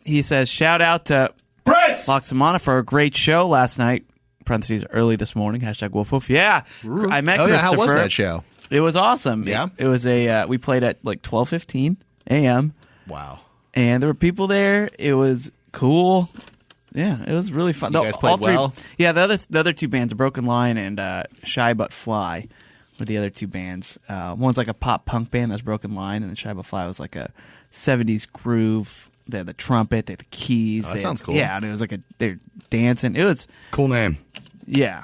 Speaker 2: He says, "Shout out to Loxamana for a great show last night." Parentheses early this morning. Hashtag Woof Woof. Yeah, I met
Speaker 4: Oh,
Speaker 2: Christopher.
Speaker 4: yeah. How was that show?
Speaker 2: It was awesome.
Speaker 4: Yeah?
Speaker 2: It was we played at like 12:15 a.m.
Speaker 4: Wow.
Speaker 2: and there were people there. It was cool. Yeah, it was really fun.
Speaker 4: You guys played well?
Speaker 2: Yeah, the other two bands, Broken Line and Shy But Fly, were the other two bands. One's like a pop punk band, that's Broken Line, and then Shy But Fly was like a 70s groove. They had the trumpet, they had the keys.
Speaker 4: Oh, that sounds cool.
Speaker 2: Yeah, and it was like they're dancing. It was
Speaker 3: Cool name.
Speaker 2: yeah.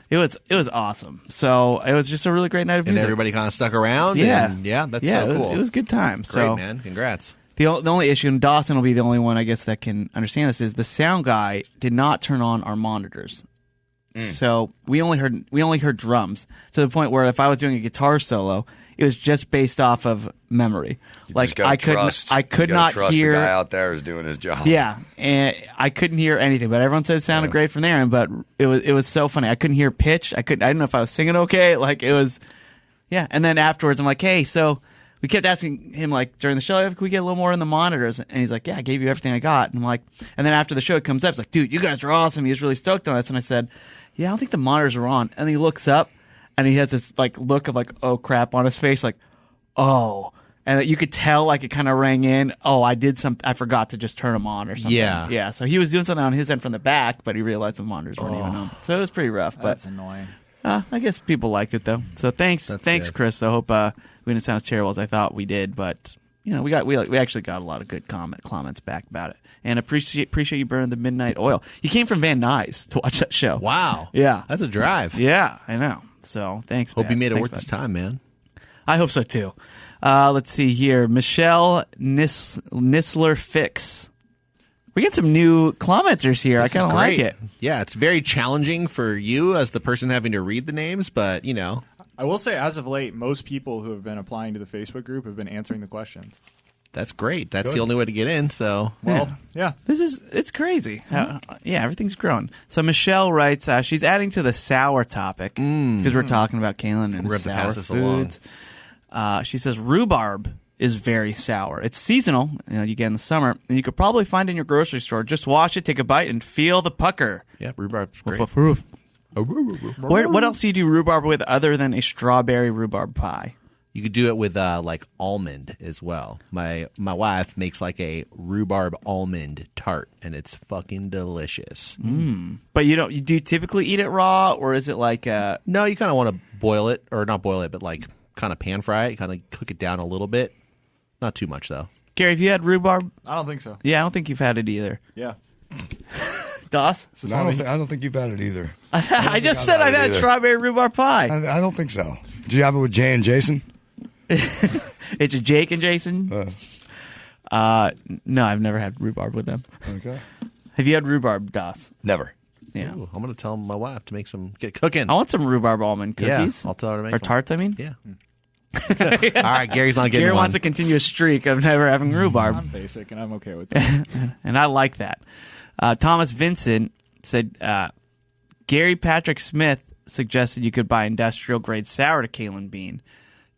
Speaker 2: It was awesome. So it was just a really great night of
Speaker 4: And
Speaker 2: music.
Speaker 4: everybody kind of stuck around.
Speaker 2: Yeah.
Speaker 4: And that's
Speaker 2: yeah,
Speaker 4: so cool.
Speaker 2: It was a good time.
Speaker 4: Great,
Speaker 2: So
Speaker 4: man. Congrats.
Speaker 2: the only issue, and Dawson will be the only one, I guess, that can understand this, is the sound guy did not turn on our monitors. So we only heard drums to the point where if I was doing a guitar solo, it was just based off of memory.
Speaker 3: Just gotta trust.
Speaker 2: I could
Speaker 3: You gotta
Speaker 2: not
Speaker 3: trust
Speaker 2: hear.
Speaker 3: the guy out there is doing his job.
Speaker 2: Yeah, and I couldn't hear anything, but everyone said it sounded great from there. But it was so funny. I couldn't hear pitch. I didn't know if I was singing okay. Like it was, yeah. And then afterwards, I'm like, hey, so we kept asking him like during the show, can we get a little more in the monitors? And he's like, yeah, I gave you everything I got. And I'm like, and then after the show it comes up, it's like, dude, you guys are awesome. He was really stoked on us. And I said, yeah, I don't think the monitors are on. And he looks up, and he has this like look of like, oh crap, on his face, like, oh. And you could tell, like, it kind of rang in. Oh, I did something. I forgot to just turn them on or something.
Speaker 4: Yeah.
Speaker 2: Yeah. So he was doing something on his end from the back, but he realized the monitors weren't even on. So it was pretty rough. But
Speaker 5: That's annoying.
Speaker 2: I guess people liked it though. So thanks,
Speaker 4: good.
Speaker 2: Chris. I hope we didn't sound as terrible as I thought we did. But we actually got a lot of good comments back about it, and appreciate you burning the midnight oil. You came from Van Nuys to watch that show.
Speaker 4: Wow.
Speaker 2: Yeah.
Speaker 4: That's a drive.
Speaker 2: Yeah, I know. So thanks.
Speaker 4: Hope
Speaker 2: Bad.
Speaker 4: you made it
Speaker 2: Thanks,
Speaker 4: worth this
Speaker 2: bud.
Speaker 4: time, man.
Speaker 2: I hope so too. Let's see here. Michelle Nisler Fix. We get some new commenters here. I
Speaker 4: This is
Speaker 2: kind of like
Speaker 4: great.
Speaker 2: it.
Speaker 4: Yeah, it's very challenging for you as the person having to read the names, but
Speaker 5: I will say, as of late, most people who have been applying to the Facebook group have been answering the questions.
Speaker 4: That's great. That's the only way to get in. So,
Speaker 5: Well, yeah.
Speaker 2: It's crazy. Yeah, everything's growing. So Michelle writes, she's adding to the sour topic because we're talking about Kaylin and
Speaker 4: We're
Speaker 2: sour
Speaker 4: gonna pass this along.
Speaker 2: foods. She says rhubarb is very sour. It's seasonal. You get in the summer, and you could probably find it in your grocery store. Just wash it, take a bite, and feel the pucker.
Speaker 4: yeah, rhubarb's great.
Speaker 2: Woof, woof, woof. What else do you do rhubarb with other than a strawberry rhubarb pie?
Speaker 4: You could do it with like almond as well. My wife makes like a rhubarb almond tart, and it's fucking delicious.
Speaker 2: But you do you typically eat it raw, or is it like
Speaker 4: No, you kind of want to boil it, or not boil it, but like kind of pan fry it, kind of cook it down a little bit. Not too much though.
Speaker 2: Gary, have you had rhubarb?
Speaker 5: I don't think so.
Speaker 2: Yeah, I don't think you've had it either.
Speaker 5: Yeah.
Speaker 2: Doss?
Speaker 3: No, I don't think you've had it either.
Speaker 2: I just said I've had
Speaker 3: either.
Speaker 2: strawberry rhubarb pie.
Speaker 3: I don't think so. Did you have it with Jay and Jason?
Speaker 2: It's a Jake and Jason. No, I've never had rhubarb with them.
Speaker 3: Okay.
Speaker 2: Have you had rhubarb, Doss?
Speaker 3: Never.
Speaker 2: Yeah.
Speaker 4: Ooh, I'm gonna tell my wife to make some, get cooking.
Speaker 2: I want some rhubarb almond cookies.
Speaker 4: Yeah, I'll tell her to make
Speaker 2: or
Speaker 4: them.
Speaker 2: tarts. I mean,
Speaker 4: Yeah. All right, Gary's not getting
Speaker 2: Gary
Speaker 4: one.
Speaker 2: wants to continue a streak of never having rhubarb,
Speaker 5: I'm basic, and I'm okay with that.
Speaker 2: and I like that. Thomas Vincent said Gary Patrick Smith suggested you could buy industrial grade sour to Kaylin Bean.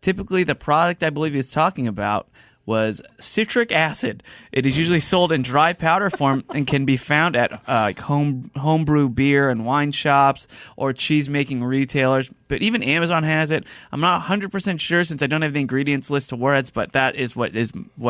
Speaker 2: Typically, the product I believe he was talking about was citric acid. It is usually sold in dry powder form and can be found at homebrew beer and wine shops or cheese-making retailers. But even Amazon has it. I'm not 100% sure since I don't have the ingredients list to words, but that is what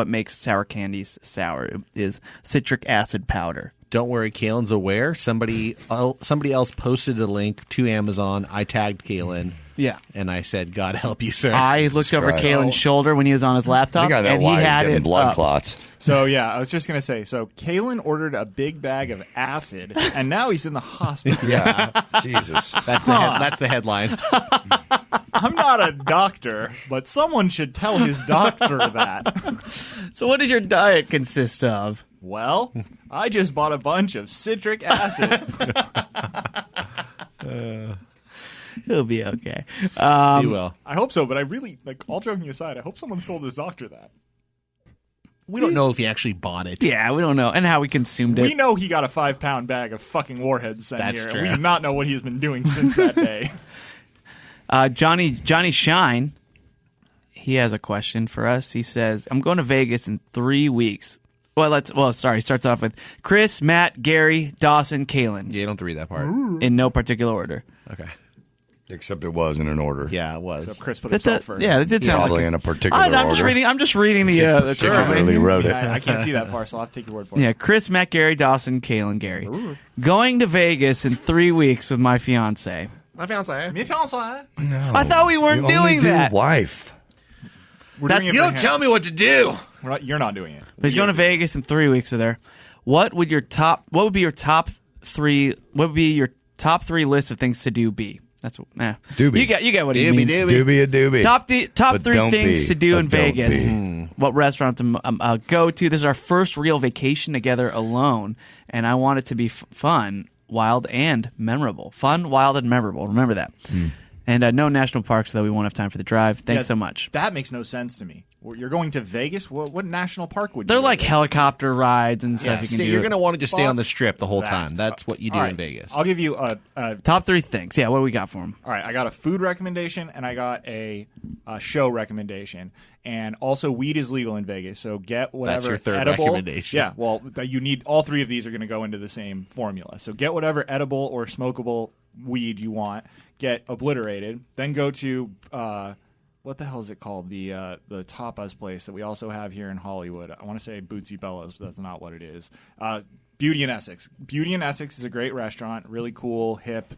Speaker 2: makes sour candies sour, is citric acid powder.
Speaker 4: Don't worry, Kaylin's aware. Somebody else posted a link to Amazon. I tagged Kaylin.
Speaker 2: Yeah.
Speaker 4: And I said, God help you, sir.
Speaker 2: I looked over
Speaker 3: Christ.
Speaker 2: Kaylin's shoulder when he was on his
Speaker 3: I
Speaker 2: laptop,
Speaker 3: think I know
Speaker 2: and he
Speaker 3: why he's
Speaker 2: had
Speaker 3: getting
Speaker 2: it
Speaker 3: blood
Speaker 2: up.
Speaker 3: clots.
Speaker 5: So, yeah, I was just going to say, so Kaylin ordered a big bag of acid, and now he's in the hospital.
Speaker 3: Yeah. Jesus.
Speaker 4: That's the headline.
Speaker 5: I'm not a doctor, but someone should tell his doctor that.
Speaker 2: So what does your diet consist of?
Speaker 5: Well, I just bought a bunch of citric acid.
Speaker 2: He'll be okay.
Speaker 4: You will.
Speaker 5: I hope so, but I really, all joking aside, I hope someone's told his doctor that.
Speaker 4: We don't know if he actually bought it.
Speaker 2: Yeah, we don't know. And how we consumed
Speaker 5: We
Speaker 2: it.
Speaker 5: know he got a 5-pound bag of fucking warheads sent
Speaker 4: That's
Speaker 5: here,
Speaker 4: true.
Speaker 5: and we do not know what he's been doing since that day.
Speaker 2: Johnny Shine, he has a question for us. He says, I'm going to Vegas in 3 weeks. He starts off with Chris, Matt, Gary, Dawson, Kaylin.
Speaker 4: Yeah, you don't have to read that part.
Speaker 2: In no particular order.
Speaker 4: Okay.
Speaker 3: Except it was in an order.
Speaker 4: Yeah, it was.
Speaker 5: So Chris put
Speaker 2: That's
Speaker 5: himself first.
Speaker 2: yeah, that did sound
Speaker 3: Probably
Speaker 2: like
Speaker 3: in a particular order.
Speaker 2: I'm just reading the
Speaker 3: Particularly wrote it.
Speaker 5: I can't see that far, so I'll have to take your word for it.
Speaker 2: Yeah, Chris, Matt, Gary, Dawson, Kaylin, Gary. Going to Vegas in 3 weeks with my fiance.
Speaker 4: My fiance.
Speaker 5: Me fiance.
Speaker 3: No.
Speaker 2: I thought we weren't
Speaker 3: You only
Speaker 2: doing
Speaker 3: do
Speaker 2: that.
Speaker 3: wife.
Speaker 5: We're
Speaker 2: That's-
Speaker 5: doing it
Speaker 2: you
Speaker 5: for
Speaker 2: don't
Speaker 5: him.
Speaker 4: Tell me what to do.
Speaker 5: You're not doing it.
Speaker 2: But he's going to Vegas in 3 weeks of there. What would your top three list of things to do be? That's what
Speaker 3: Doobie.
Speaker 2: You get what he
Speaker 4: Doobie
Speaker 2: means.
Speaker 4: doobie.
Speaker 3: Doobie a doobie.
Speaker 2: Top
Speaker 3: But
Speaker 2: 3
Speaker 3: don't
Speaker 2: things
Speaker 3: be.
Speaker 2: to do in
Speaker 3: But don't
Speaker 2: Vegas.
Speaker 3: be.
Speaker 2: What restaurants go to? This is our first real vacation together alone, and I want it to be fun, wild, and memorable. Fun, wild, and memorable. Remember that. And no national parks, though. We won't have time for the drive. Thanks
Speaker 5: Yeah,
Speaker 2: so much.
Speaker 5: That makes no sense to me. You're going to Vegas? What national park would you
Speaker 2: They're
Speaker 5: go
Speaker 2: like
Speaker 5: to?
Speaker 2: helicopter rides and stuff
Speaker 4: Yeah,
Speaker 2: you can do.
Speaker 4: you're going to want to just stay
Speaker 5: Fuck
Speaker 4: on the strip the whole
Speaker 5: that.
Speaker 4: time. That's what you do
Speaker 5: All
Speaker 4: in
Speaker 5: right,
Speaker 4: Vegas.
Speaker 5: I'll give you a
Speaker 2: Top 3 things. Yeah, what do we got for them?
Speaker 5: all right, I got a food recommendation and I got a show recommendation. And also, weed is legal in Vegas, so get whatever
Speaker 4: your third
Speaker 5: edible.
Speaker 4: recommendation.
Speaker 5: Yeah, well, you need all 3 of these are going to go into the same formula. So get whatever edible or smokable weed you want. Get obliterated. Then go to what the hell is it called? The tapas place that we also have here in Hollywood. I want to say Bootsy Bellows, but that's not what it is. Beauty and Essex. Beauty and Essex is a great restaurant, really cool, hip,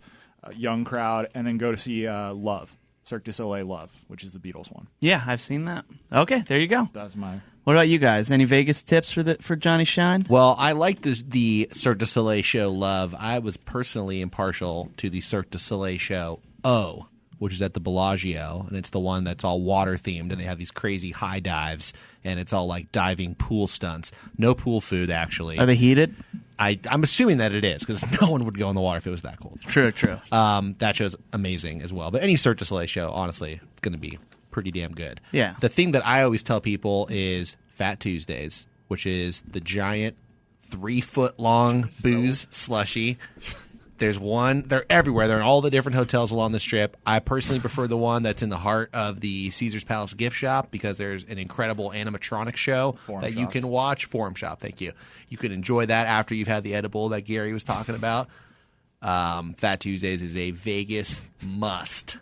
Speaker 5: young crowd, and then go to see Love, Cirque du Soleil Love, which is the Beatles one.
Speaker 2: Yeah, I've seen that. Okay, there you go.
Speaker 5: That's my.
Speaker 2: What about you guys? Any Vegas tips for Johnny Shine?
Speaker 4: Well, I like the Cirque du Soleil show Love. I was personally impartial to the Cirque du Soleil show O, which is at the Bellagio, and it's the one that's all water themed, and they have these crazy high dives, and it's all like diving pool stunts. No pool food, actually.
Speaker 2: Are they heated?
Speaker 4: I'm assuming that it is, because no one would go in the water if it was that cold.
Speaker 2: True.
Speaker 4: That show's amazing as well. But any Cirque du Soleil show, honestly, it's going to be pretty damn good.
Speaker 2: Yeah.
Speaker 4: The thing that I always tell people is Fat Tuesdays, which is the giant 3-foot-long booze slushie. There's one. They're everywhere. They're in all the different hotels along the strip. I personally prefer the one that's in the heart of the Caesar's Palace gift shop because there's an incredible animatronic show that you can watch. Forum Shop, thank you. You can enjoy that after you've had the edible that Gary was talking about. Fat Tuesdays is a Vegas must.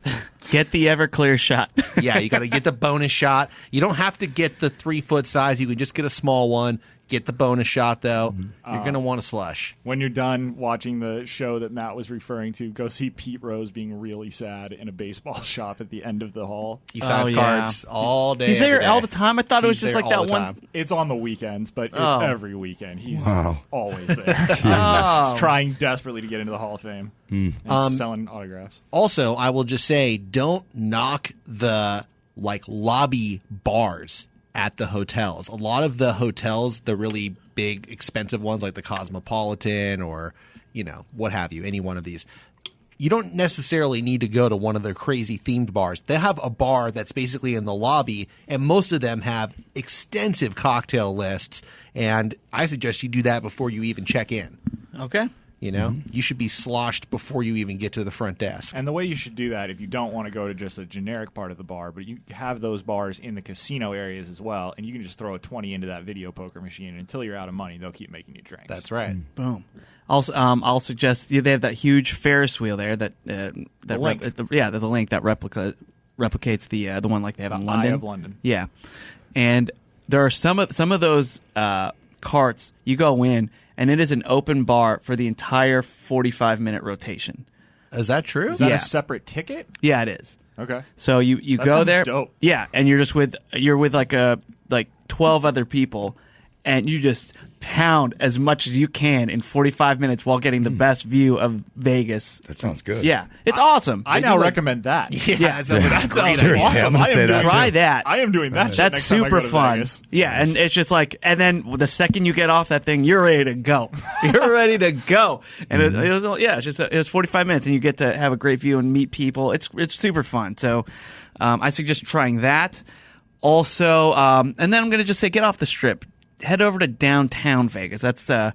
Speaker 2: Get the Everclear shot.
Speaker 4: Yeah, you got to get the bonus shot. You don't have to get the 3-foot size. You can just get a small one. Get the bonus shot, though. You're going to want a slush.
Speaker 5: When you're done watching the show that Matt was referring to, go see Pete Rose being really sad in a baseball shop at the end of the hall.
Speaker 4: He signs cards all day.
Speaker 2: He's there
Speaker 4: every day.
Speaker 2: all the time? I thought it was just like that one.
Speaker 4: Time.
Speaker 5: It's on the weekends, but it's every weekend. He's always there. He's trying desperately to get into the Hall of Fame. And selling autographs.
Speaker 4: Also, I will just say, don't knock the lobby bars at the hotels. A lot of the hotels, the really big, expensive ones like the Cosmopolitan or, what have you, any one of these, you don't necessarily need to go to one of the crazy themed bars. They have a bar that's basically in the lobby, and most of them have extensive cocktail lists, and I suggest you do that before you even check in.
Speaker 2: Okay.
Speaker 4: You should be sloshed before you even get to the front desk.
Speaker 5: And the way you should do that, if you don't want to go to just a generic part of the bar, but you have those bars in the casino areas as well, and you can just throw a 20 into that video poker machine, and until you're out of money, they'll keep making you drinks.
Speaker 4: That's right.
Speaker 2: Boom. Also, I'll suggest they have that huge Ferris wheel there that
Speaker 4: the link.
Speaker 2: The link that replicates the one like they have in London.
Speaker 5: Eye of London.
Speaker 2: Yeah, and there are some of those carts. You go in, and it is an open bar for the entire 45-minute rotation.
Speaker 4: Is that true?
Speaker 5: Is that a separate ticket?
Speaker 2: Yeah, it is.
Speaker 5: Okay.
Speaker 2: So you
Speaker 5: That
Speaker 2: go
Speaker 5: sounds
Speaker 2: there.
Speaker 5: dope.
Speaker 2: Yeah, and you're with like 12 other people, and you just pound as much as you can in 45 minutes while getting the best view of Vegas.
Speaker 3: That sounds good.
Speaker 2: Yeah, it's awesome.
Speaker 5: I now recommend that.
Speaker 2: Yeah,
Speaker 5: That sounds
Speaker 3: Seriously,
Speaker 5: awesome.
Speaker 3: I'm gonna say that
Speaker 2: Try
Speaker 3: too.
Speaker 2: that.
Speaker 5: I am doing that. shit
Speaker 2: That's
Speaker 5: next time I
Speaker 2: super
Speaker 5: go to
Speaker 2: fun.
Speaker 5: Vegas.
Speaker 2: Yeah, and it's just like, and then the second you get off that thing, you're ready to go. You're ready to go. And it was 45 minutes, and you get to have a great view and meet people. It's super fun. So I suggest trying that. Also, and then I'm going to just say, get off the strip. Head over to downtown Vegas. That's I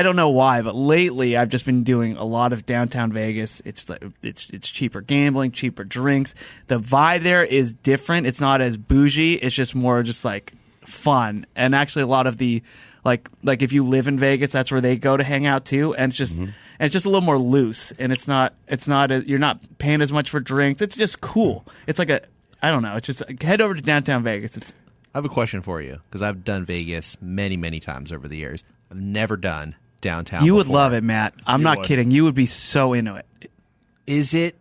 Speaker 2: don't know why, but lately I've just been doing a lot of downtown Vegas. It's cheaper gambling, cheaper drinks. The vibe there is different. It's not as bougie. It's just more just like fun. And actually, a lot of the like if you live in Vegas, that's where they go to hang out too. And it's just and it's just a little more loose. And it's not you're not paying as much for drinks. It's just cool. It's like I don't know. It's just head over to downtown Vegas.
Speaker 4: I have a question for you because I've done Vegas many, many times over the years. I've never done downtown.
Speaker 2: You would
Speaker 4: before.
Speaker 2: love it, Matt. I'm not kidding. You would be so into it.
Speaker 4: Is it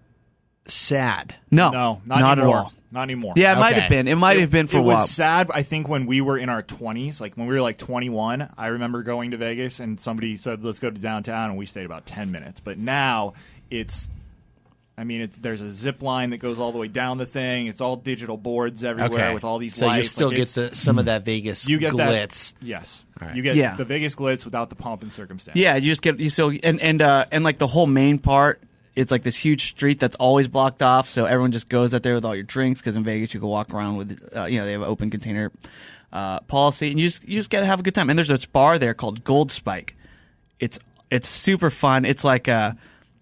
Speaker 4: sad?
Speaker 2: No,
Speaker 5: not
Speaker 2: at
Speaker 5: anymore.
Speaker 2: all.
Speaker 5: Not anymore.
Speaker 2: Yeah, it might
Speaker 4: Okay.
Speaker 2: have been. It might have been for a
Speaker 5: It
Speaker 2: while.
Speaker 5: was sad, I think, when we were in our 20s. Like, when we were, 21, I remember going to Vegas, and somebody said, let's go to downtown, and we stayed about 10 minutes. But now, there's a zip line that goes all the way down the thing. It's all digital boards everywhere with all these
Speaker 4: so
Speaker 5: lights.
Speaker 4: you still get some of that Vegas
Speaker 5: you get
Speaker 4: glitz.
Speaker 5: That, yes.
Speaker 4: Right.
Speaker 5: You get
Speaker 2: Yeah.
Speaker 5: the Vegas glitz without the pomp and circumstance.
Speaker 2: Yeah, you still and like the whole main part, it's like this huge street that's always blocked off, so everyone just goes out there with all your drinks because in Vegas you can walk around with they have an open container policy, and you just gotta have a good time. And there's this bar there called Gold Spike. It's super fun. It's like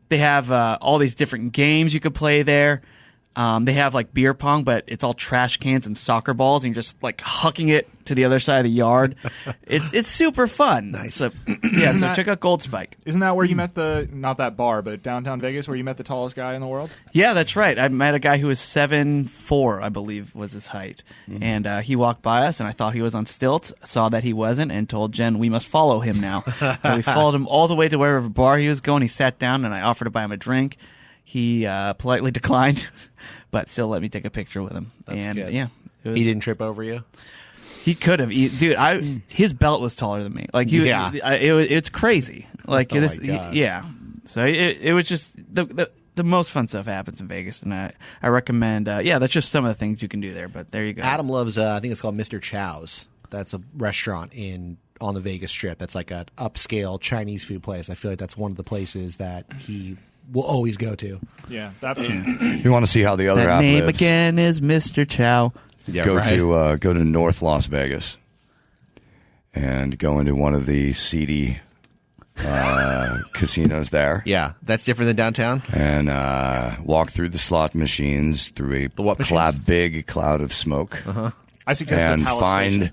Speaker 2: they have all these different games you could play there. They have like beer pong, but it's all trash cans and soccer balls, and you're just like hucking it to the other side of the yard. It's super fun.
Speaker 4: Nice.
Speaker 2: So, check out Gold Spike.
Speaker 5: Isn't that where you met not that bar, but downtown Vegas, where you met the tallest guy in the world?
Speaker 2: Yeah, that's right. I met a guy who was 7'4", I believe, was his height. And he walked by us, and I thought he was on stilts, saw that he wasn't, and told Jen we must follow him now. So we followed him all the way to wherever bar he was going. He sat down, and I offered to buy him a drink. He politely declined, but still let me take a picture with him.
Speaker 4: That's
Speaker 2: and
Speaker 4: good.
Speaker 2: yeah,
Speaker 4: He didn't trip over you?
Speaker 2: he could have. Dude, his belt was taller than me. Like it's crazy. Like
Speaker 4: Oh
Speaker 2: this,
Speaker 4: my God.
Speaker 2: yeah. So it was just the most fun stuff happens in Vegas, and I recommend. That's just some of the things you can do there. But there you go.
Speaker 4: Adam loves, I think it's called Mr. Chow's. That's a restaurant on the Vegas Strip. That's like an upscale Chinese food place. I feel like that's one of the places that he will always go to.
Speaker 5: Yeah.
Speaker 3: You want to see how the other
Speaker 2: that
Speaker 3: app
Speaker 2: name
Speaker 3: lives?
Speaker 2: again is Mr. Chow.
Speaker 4: Yeah,
Speaker 3: Go to North Las Vegas. and go into one of the seedy casinos there.
Speaker 4: Yeah, that's different than downtown.
Speaker 3: And walk through the slot machines through a big cloud of smoke.
Speaker 5: I suggest
Speaker 3: and
Speaker 5: the Palace Station.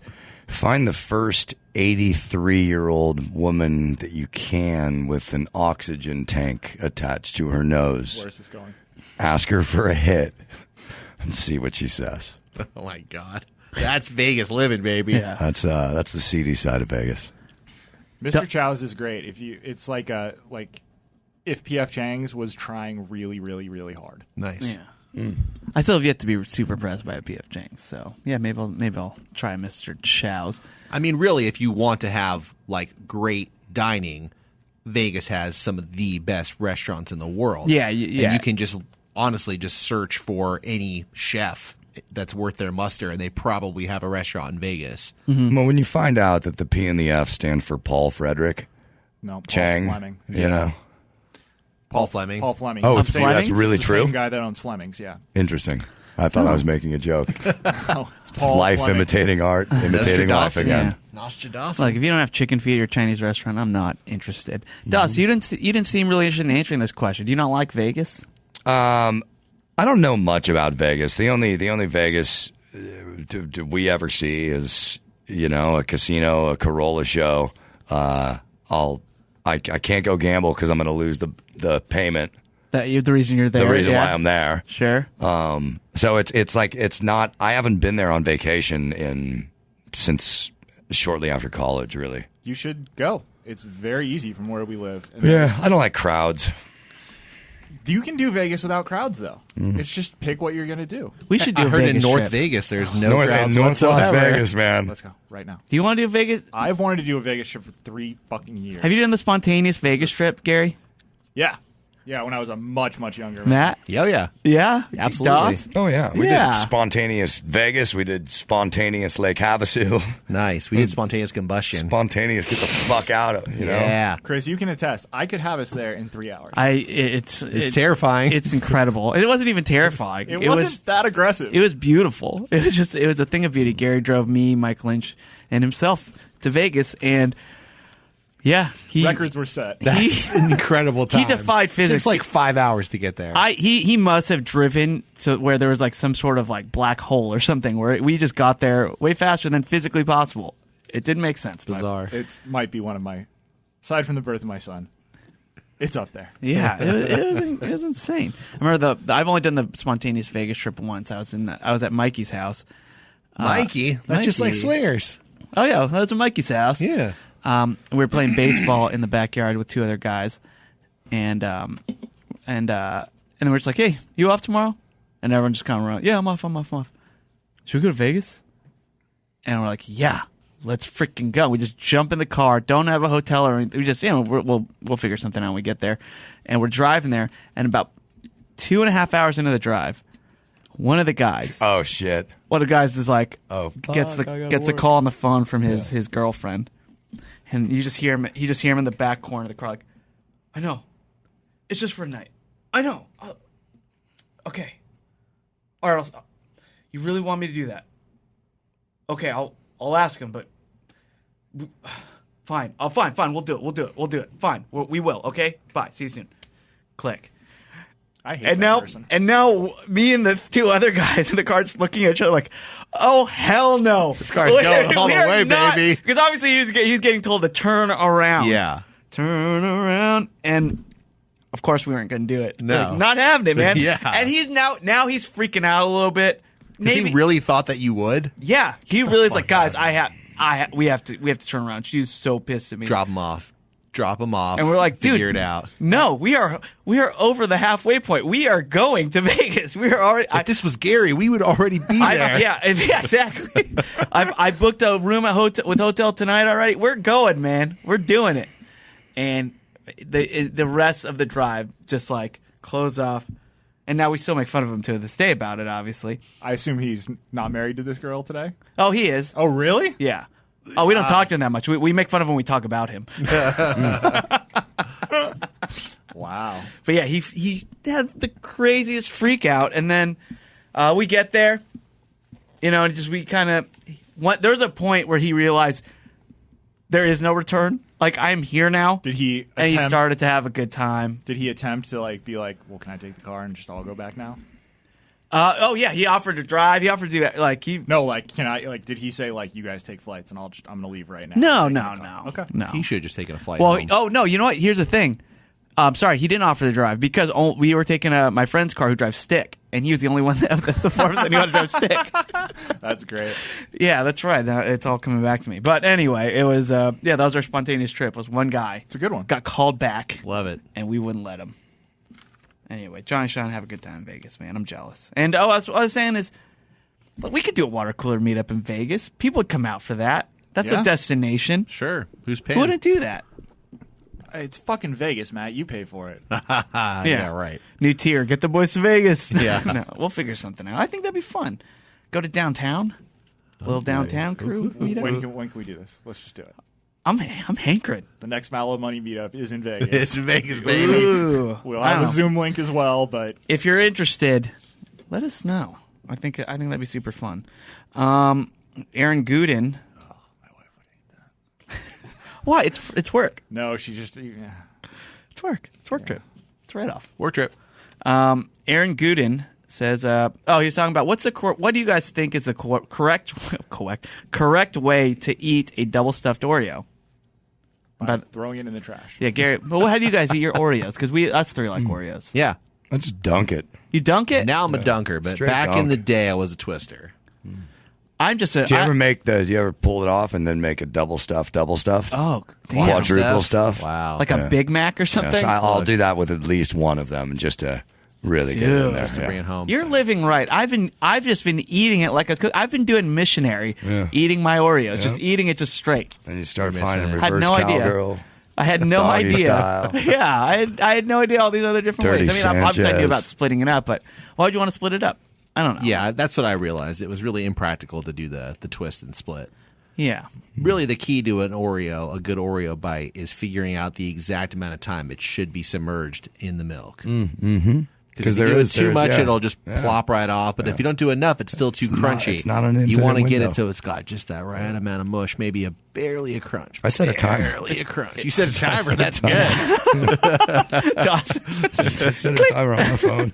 Speaker 3: find the first 83-year-old woman that you can with an oxygen tank attached to her nose.
Speaker 5: Where's this going?
Speaker 3: Ask her for a hit and see what she says.
Speaker 4: Oh my God, that's Vegas living, baby.
Speaker 2: Yeah.
Speaker 3: That's the seedy side of Vegas.
Speaker 5: Mr. Chow's is great. It's like if P.F. Chang's was trying really, really, really hard.
Speaker 4: Nice.
Speaker 2: Yeah. I still have yet to be super impressed by a P.F. Chang's, so yeah, maybe I'll try Mr. Chow's.
Speaker 4: I mean, really, if you want to have like great dining, Vegas has some of the best restaurants in the world.
Speaker 2: Yeah,
Speaker 4: And
Speaker 2: yeah.
Speaker 4: you can just honestly just search for any chef that's worth their muster, and they probably have a restaurant in Vegas.
Speaker 3: Well, when you find out that the P and the F stand for Paul Frederick
Speaker 5: No, Paul
Speaker 3: Chang,
Speaker 5: Fleming.
Speaker 3: you know,
Speaker 4: Paul Fleming.
Speaker 5: Paul Fleming.
Speaker 3: Oh,
Speaker 5: He's
Speaker 3: it's
Speaker 5: the same-
Speaker 3: that's really
Speaker 5: he's the
Speaker 3: true?
Speaker 5: Same guy that owns Fleming's. Yeah.
Speaker 3: Interesting. I thought I was making a joke.
Speaker 5: Oh, it's
Speaker 3: It's
Speaker 5: Paul
Speaker 3: life
Speaker 5: Fleming.
Speaker 3: imitating art, imitating life
Speaker 4: Dawson.
Speaker 3: again.
Speaker 4: Nostradamus.
Speaker 2: Like if you don't have chicken feet at your Chinese restaurant, I'm not interested. Dust, you didn't seem really interested in answering this question. Do you not like Vegas?
Speaker 3: I don't know much about Vegas. The only Vegas do we ever see is a casino, a Corolla show. I can't go gamble because I'm going to lose the payment.
Speaker 2: The reason you're there.
Speaker 3: The reason
Speaker 2: yeah.
Speaker 3: why I'm there.
Speaker 2: Sure.
Speaker 3: So it's not. I haven't been there on vacation since shortly after college. Really.
Speaker 5: You should go. It's very easy from where we live. And
Speaker 3: Yeah, I don't like crowds.
Speaker 5: You can do Vegas without crowds, though. It's just pick what you're going to do.
Speaker 2: We should do
Speaker 4: I
Speaker 2: a
Speaker 4: heard
Speaker 2: Vegas
Speaker 4: in North
Speaker 2: trip.
Speaker 4: Vegas, there's no
Speaker 3: North
Speaker 4: crowds
Speaker 3: Las
Speaker 4: whatsoever.
Speaker 3: Vegas, man.
Speaker 5: Let's go right now.
Speaker 2: Do you want to do Vegas?
Speaker 5: I've wanted to do a Vegas trip for 3 fucking years.
Speaker 2: Have you done the spontaneous Vegas trip, Gary?
Speaker 5: Yeah. Yeah, when I was a much, much younger man.
Speaker 2: Matt?
Speaker 4: Yeah, yeah.
Speaker 2: Yeah,
Speaker 4: Absolutely.
Speaker 2: Dawes?
Speaker 3: Oh yeah, we
Speaker 2: Yeah.
Speaker 3: did spontaneous Vegas. We did spontaneous Lake Havasu.
Speaker 4: Nice. We did spontaneous combustion.
Speaker 3: Spontaneous, get the fuck out of you know.
Speaker 4: Yeah.
Speaker 5: Chris, you can attest. I could have us there in 3 hours.
Speaker 2: It's
Speaker 4: terrifying.
Speaker 2: It's incredible. It wasn't even terrifying.
Speaker 5: it wasn't that aggressive.
Speaker 2: It was beautiful. It was a thing of beauty. Gary drove me, Mike Lynch, and himself to Vegas, and yeah,
Speaker 5: Records were set.
Speaker 4: That's an incredible time.
Speaker 2: He defied physics.
Speaker 4: It's like 5 hours to get there.
Speaker 2: He must have driven to where there was like some sort of like black hole or something where we just got there way faster than physically possible. It didn't make sense. but-
Speaker 4: Bizarre.
Speaker 5: It might be one of my, aside from the birth of my son, it's up there.
Speaker 2: Yeah, it was insane. I remember I've only done the spontaneous Vegas trip once. I was at Mikey's house.
Speaker 4: Mikey? That's just like
Speaker 2: Mikey.
Speaker 4: swingers.
Speaker 2: Oh yeah, that was at Mikey's house.
Speaker 4: Yeah.
Speaker 2: We were playing baseball in the backyard with 2 other guys, and then we're just like, "Hey, you off tomorrow?" And everyone just kind of went, "Yeah, I'm off. Should we go to Vegas?" And we're like, "Yeah, let's freaking go." We just jump in the car, don't have a hotel or anything. We just, we'll figure something out when we get there. And we're driving there, and about 2.5 hours into the drive, one of the guys,
Speaker 3: Oh shit.
Speaker 2: one of the guys is like,
Speaker 3: Oh, fuck,
Speaker 2: gets
Speaker 3: I gotta
Speaker 2: a
Speaker 3: work.
Speaker 2: call on the phone from his girlfriend, and you just hear him. You just hear him in the back corner of the car, like, "I know, it's just for a night. I know. Okay, all right. You really want me to do that? Okay, I'll ask him, but fine. Fine. We'll do it. Fine. We will. Okay. Bye. See you soon. Click.
Speaker 5: I hate that person.
Speaker 2: And now, me and the 2 other guys in the car just looking at each other like, "Oh hell no! This
Speaker 4: car's going all the way, baby."
Speaker 2: Because obviously he's getting told to turn around.
Speaker 4: Yeah.
Speaker 2: Turn around, and of course we weren't going to do it.
Speaker 4: No.
Speaker 2: We're like, not having it, man.
Speaker 4: Yeah.
Speaker 2: And he's now he's freaking out a little bit.
Speaker 4: Because he really thought that you would
Speaker 2: Yeah, he really is like,
Speaker 4: fuck
Speaker 2: guys,
Speaker 4: out
Speaker 2: we have to turn around. She's so pissed at me.
Speaker 4: drop him off.
Speaker 2: And we're like, dude,
Speaker 4: figure it out.
Speaker 2: No, we are over the halfway point. We are going to Vegas. We are already.
Speaker 4: If this was Gary, we would already be there.
Speaker 2: Yeah, exactly. I booked a room at hotel tonight already. We're going, man. We're doing it. And the rest of the drive just like close off. And now we still make fun of him to this day about it, obviously.
Speaker 5: I assume he's not married to this girl today.
Speaker 2: Oh, he is.
Speaker 5: Oh, really?
Speaker 2: Yeah. Oh, we don't talk to him that much. We make fun of him when we talk about him.
Speaker 5: Wow.
Speaker 2: But yeah, he had the craziest freak out, and then we get there, and just we kind of there was a point where he realized there is no return. Like, I'm here now.
Speaker 5: Did he
Speaker 2: and he
Speaker 5: attempt-
Speaker 2: started to have a good time.
Speaker 5: Did he attempt to like be like, well, can I take the car and just all go back now?
Speaker 2: Oh yeah, he offered to drive. He offered to do that. Like he.
Speaker 5: No, like, can I? Like, did he say like, you guys take flights and I'm gonna leave right now?
Speaker 2: No.
Speaker 5: Okay.
Speaker 2: No.
Speaker 4: He should have just taken a flight
Speaker 2: Well,
Speaker 4: home.
Speaker 2: oh no, you know what? Here's the thing. Sorry, he didn't offer to drive because we were taking my friend's car who drives stick, and he was the only one that the four of us that knew how to drive stick.
Speaker 5: That's great.
Speaker 2: Yeah, that's right. Now it's all coming back to me. But anyway, it was that was our spontaneous trip. It was one guy.
Speaker 5: It's a good one.
Speaker 2: Got called back.
Speaker 4: Love it.
Speaker 2: And we wouldn't let him. Anyway, Johnny Sean have a good time in Vegas, man. I'm jealous. And what I was saying is, look, we could do a water cooler meetup in Vegas. People would come out for that. That's
Speaker 5: Yeah.
Speaker 2: a destination.
Speaker 4: Sure. Who's
Speaker 2: Who
Speaker 4: paying?
Speaker 2: wouldn't do that?
Speaker 5: It's fucking Vegas, Matt. You pay for it.
Speaker 4: Yeah, right.
Speaker 2: New tier. Get the boys to Vegas.
Speaker 4: Yeah.
Speaker 2: No, we'll figure something out. I think that'd be fun. Go to downtown. Little downtown crew meetup.
Speaker 5: When can we do this? Let's just do it.
Speaker 2: I'm hankering.
Speaker 5: The next Mallow Money meetup is in Vegas.
Speaker 4: It's in Vegas, baby.
Speaker 2: Ooh.
Speaker 5: We'll
Speaker 2: I
Speaker 5: have
Speaker 2: don't
Speaker 5: a
Speaker 2: know.
Speaker 5: Zoom link as well, but
Speaker 2: If you're interested, let us know. I think that'd be super fun. Aaron Gooden.
Speaker 5: my wife would hate that.
Speaker 2: Why? It's work.
Speaker 5: No, she just
Speaker 2: It's work. It's work trip. It's right off.
Speaker 4: Work trip.
Speaker 2: Aaron Gooden says, he was talking about what do you guys think is the correct way to eat a double stuffed Oreo?
Speaker 5: by throwing it in the trash.
Speaker 2: Yeah, Gary. But how do you guys eat your Oreos? Because us three like Oreos.
Speaker 4: Yeah.
Speaker 3: Let's dunk it.
Speaker 2: You dunk it?
Speaker 4: Now I'm a dunker, but
Speaker 3: Straight
Speaker 4: back in
Speaker 3: dunk.
Speaker 4: the day I was a twister.
Speaker 2: I'm just
Speaker 3: Do you ever pull it off and then make a double stuff?
Speaker 2: Oh, damn.
Speaker 3: Quadruple stuff?
Speaker 4: Wow.
Speaker 2: Like a Big Mac or something?
Speaker 3: Yeah, so I'll do that with at least one of them just to really get it in there.
Speaker 2: Dude.
Speaker 3: Yeah.
Speaker 4: Bring it home.
Speaker 2: You're living right. I've just been eating it like a cook. I've been doing missionary,
Speaker 3: Yeah.
Speaker 2: eating my Oreos, just eating it just straight.
Speaker 3: And you start
Speaker 4: You're
Speaker 3: finding
Speaker 4: missing it.
Speaker 2: I had
Speaker 3: reverse
Speaker 2: no idea.
Speaker 3: cowgirl.
Speaker 2: I had no
Speaker 3: Doggy
Speaker 2: idea.
Speaker 3: style.
Speaker 2: Yeah, I had no idea all these other different
Speaker 3: Dirty
Speaker 2: ways. I mean, obviously I knew
Speaker 3: Sanchez.
Speaker 2: about splitting it up, but why would you want to split it up? I don't know.
Speaker 4: Yeah, that's what I realized. It was really impractical to do the twist and split.
Speaker 2: Yeah.
Speaker 4: Really, the key to an Oreo, a good Oreo bite, is figuring out the exact amount of time it should be submerged in the milk.
Speaker 3: Mm-hmm.
Speaker 4: Because if you do it too much, it'll just plop right off. But if you don't do enough, it's still too crunchy.
Speaker 3: it's not an
Speaker 4: You
Speaker 3: infinite
Speaker 4: want to get
Speaker 3: window.
Speaker 4: it so it's got just that right amount of mush, maybe barely a crunch.
Speaker 3: I set a timer.
Speaker 4: Barely a crunch. You set a timer. That's good.
Speaker 3: I set a timer on my phone.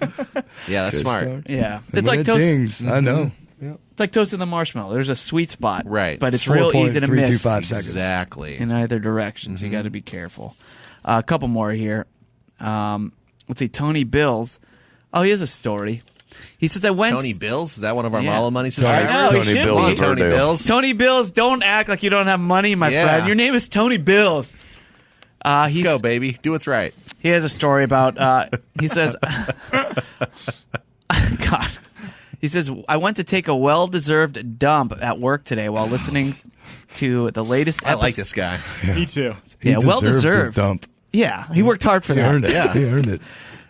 Speaker 4: Yeah, that's
Speaker 3: Good
Speaker 4: smart.
Speaker 3: start.
Speaker 2: Yeah.
Speaker 3: And
Speaker 2: It's
Speaker 3: when
Speaker 2: like
Speaker 3: it
Speaker 2: toast.
Speaker 3: dings, I know.
Speaker 2: It's like toasting the marshmallow. There's a sweet spot.
Speaker 4: Right.
Speaker 2: But it's real easy to miss
Speaker 3: 4.325 seconds.
Speaker 4: Exactly.
Speaker 2: in either direction, so you got to be careful. A couple more here. Let's see. Tony Bills. Oh, he has a story. He says, I went...
Speaker 4: Tony Bills? Is that one of our
Speaker 2: Yeah.
Speaker 4: Malo Money
Speaker 2: I
Speaker 4: subscribers?
Speaker 2: know, he
Speaker 3: Tony
Speaker 2: should
Speaker 3: Bills
Speaker 2: be.
Speaker 3: of
Speaker 4: Tony
Speaker 3: Riverdale.
Speaker 4: Bills.
Speaker 2: Tony Bills, don't act like you don't have money, my
Speaker 4: Yeah.
Speaker 2: friend. Your name is Tony Bills.
Speaker 4: Let's go, baby. Do what's right.
Speaker 2: He has a story about, he says, God. He says, I went to take a well-deserved dump at work today while listening to the latest episode.
Speaker 4: I like this guy.
Speaker 5: Me too.
Speaker 2: Yeah,
Speaker 3: He
Speaker 2: well-deserved.
Speaker 3: deserved his dump.
Speaker 2: Yeah, he worked hard for
Speaker 3: He
Speaker 2: that.
Speaker 3: earned it.
Speaker 4: Yeah.
Speaker 3: He earned it.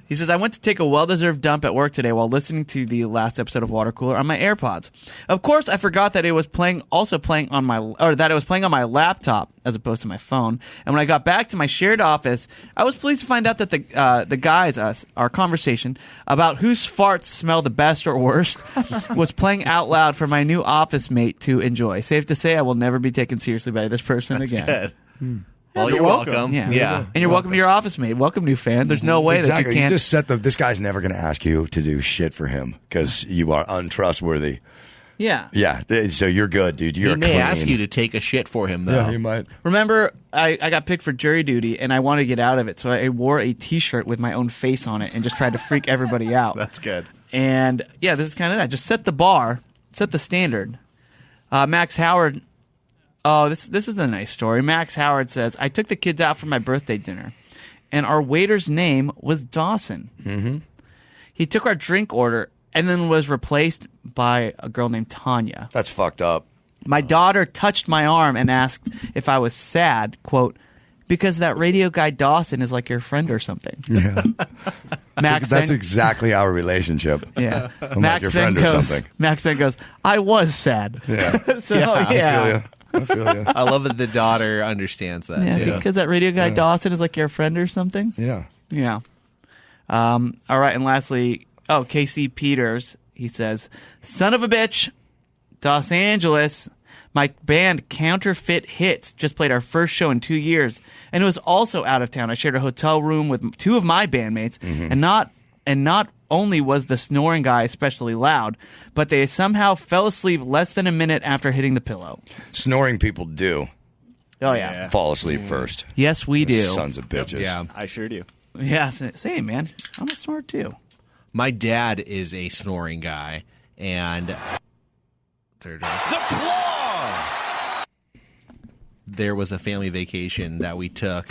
Speaker 2: He says, I went to take a well-deserved dump at work today while listening to the last episode of Watercooler on my AirPods. Of course, I forgot that it was playing on my laptop as opposed to my phone. And when I got back to my shared office, I was pleased to find out that the guys, our conversation about whose farts smell the best or worst was playing out loud for my new office mate to enjoy. Safe to say, I will never be taken seriously by this person again.
Speaker 4: Good. Well, you're welcome.
Speaker 2: Yeah. And you're welcome to your office mate. Welcome, new fan. There's no way that
Speaker 3: Exactly.
Speaker 2: you can't.
Speaker 3: just set this guy's never going to ask you to do shit for him because you are untrustworthy.
Speaker 2: Yeah.
Speaker 3: Yeah. So you're good, dude. You're
Speaker 4: He may
Speaker 3: clean.
Speaker 4: ask you to take a shit for him, though.
Speaker 3: Yeah, he might.
Speaker 2: Remember, I got picked for jury duty, and I wanted to get out of it, so I wore a T-shirt with my own face on it and just tried to freak everybody out.
Speaker 4: That's good.
Speaker 2: And, yeah, this is kind of that. Just set the bar, set the standard. Max Howard... Oh, this is a nice story. Max Howard says, I took the kids out for my birthday dinner, and our waiter's name was Dawson. Mm-hmm. He took our drink order and then was replaced by a girl named Tanya.
Speaker 3: That's fucked up.
Speaker 2: My daughter touched my arm and asked if I was sad, quote, because that radio guy Dawson is like your friend or something.
Speaker 3: Yeah.
Speaker 2: Max
Speaker 3: That's
Speaker 2: then,
Speaker 3: exactly our relationship.
Speaker 2: yeah.
Speaker 3: like
Speaker 2: Max
Speaker 3: your
Speaker 2: then
Speaker 3: friend or
Speaker 2: goes,
Speaker 3: something.
Speaker 2: Max then goes, I was sad.
Speaker 3: Yeah.
Speaker 2: So, yeah.
Speaker 3: I feel you.
Speaker 4: I love that the daughter understands that,
Speaker 2: Yeah,
Speaker 4: too.
Speaker 2: because that radio guy Dawson is like your friend or something.
Speaker 3: Yeah.
Speaker 2: Yeah. All right, and lastly, KC Peters, he says, son of a bitch, Los Angeles. My band Counterfeit Hits just played our first show in 2 years, and it was also out of town. I shared a hotel room with 2 of my bandmates, and not only was the snoring guy especially loud, but they somehow fell asleep less than a minute after hitting the pillow.
Speaker 3: Snoring people do
Speaker 2: Oh yeah.
Speaker 3: fall asleep first.
Speaker 2: Yes, we do.
Speaker 3: Sons of bitches.
Speaker 4: Yeah.
Speaker 5: I sure do.
Speaker 2: Yeah, same man. I'm a snore too.
Speaker 4: My dad is a snoring guy, and there was a family vacation that we took.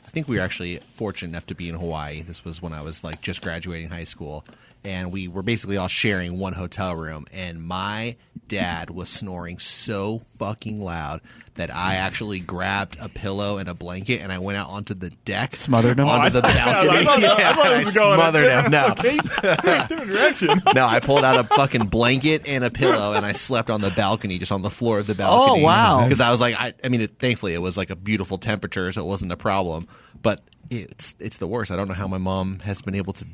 Speaker 4: I think we were actually fortunate enough to be in Hawaii. This was when I was like just graduating high school, and we were basically all sharing one hotel room, and my dad was snoring so fucking loud that I actually grabbed a pillow and a blanket and I went out onto the deck.
Speaker 2: Smothered him?
Speaker 4: Onto the balcony.
Speaker 5: I thought it was going
Speaker 4: smothered him. No.
Speaker 5: different direction.
Speaker 4: No, I pulled out a fucking blanket and a pillow and I slept on the balcony, just on the floor of the balcony.
Speaker 2: Oh, wow.
Speaker 4: Because I was like, I mean, thankfully it was like a beautiful temperature, so it wasn't a problem. But it's the worst. I don't know how my mom has been able to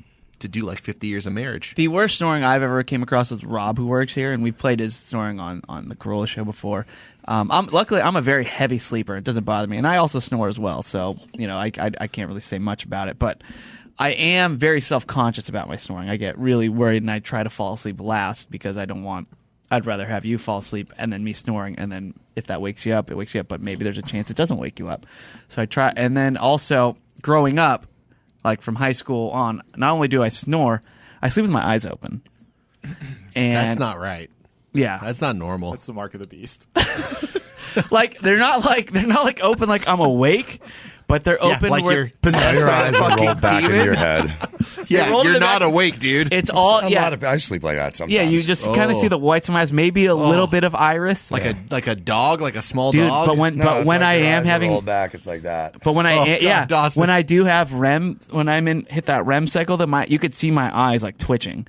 Speaker 4: do like 50 years of marriage.
Speaker 2: The worst snoring I've ever came across is Rob, who works here, and we've played his snoring on the Corolla show before. Luckily, I'm a very heavy sleeper. It doesn't bother me, and I also snore as well. So I can't really say much about it, but I am very self-conscious about my snoring. I get really worried, and I try to fall asleep last because I'd rather have you fall asleep and then me snoring, and then if that wakes you up, it wakes you up. But maybe there's a chance it doesn't wake you up. So I try, and then also growing up, like from high school on, not only do I snore, I sleep with my eyes open. And
Speaker 4: That's not right.
Speaker 2: Yeah,
Speaker 4: That's not normal.
Speaker 5: That's the mark of the beast.
Speaker 2: like they're not like open like I'm awake, but they're open
Speaker 4: like
Speaker 2: where
Speaker 4: you're possessed
Speaker 3: Your
Speaker 4: by a
Speaker 3: eyes are
Speaker 4: fucking
Speaker 3: rolled back
Speaker 4: demon.
Speaker 3: in your head.
Speaker 4: Yeah,
Speaker 2: rolled in
Speaker 4: you're
Speaker 2: the
Speaker 4: not
Speaker 2: back.
Speaker 4: awake, dude.
Speaker 2: it's all
Speaker 3: I sleep like that sometimes.
Speaker 2: yeah. You just kind of
Speaker 4: Oh.
Speaker 2: see the whites of my eyes, maybe a little bit of iris,
Speaker 4: like a dog, like a small
Speaker 2: dude.
Speaker 4: dog.
Speaker 2: But when
Speaker 3: No, it's
Speaker 2: when
Speaker 3: like
Speaker 2: I
Speaker 3: your
Speaker 2: am
Speaker 3: eyes are
Speaker 2: having
Speaker 3: rolled back, it's like that.
Speaker 2: But when
Speaker 4: God, Dawson.
Speaker 2: when I do have REM, when I'm hit that REM cycle, you could see my eyes like twitching,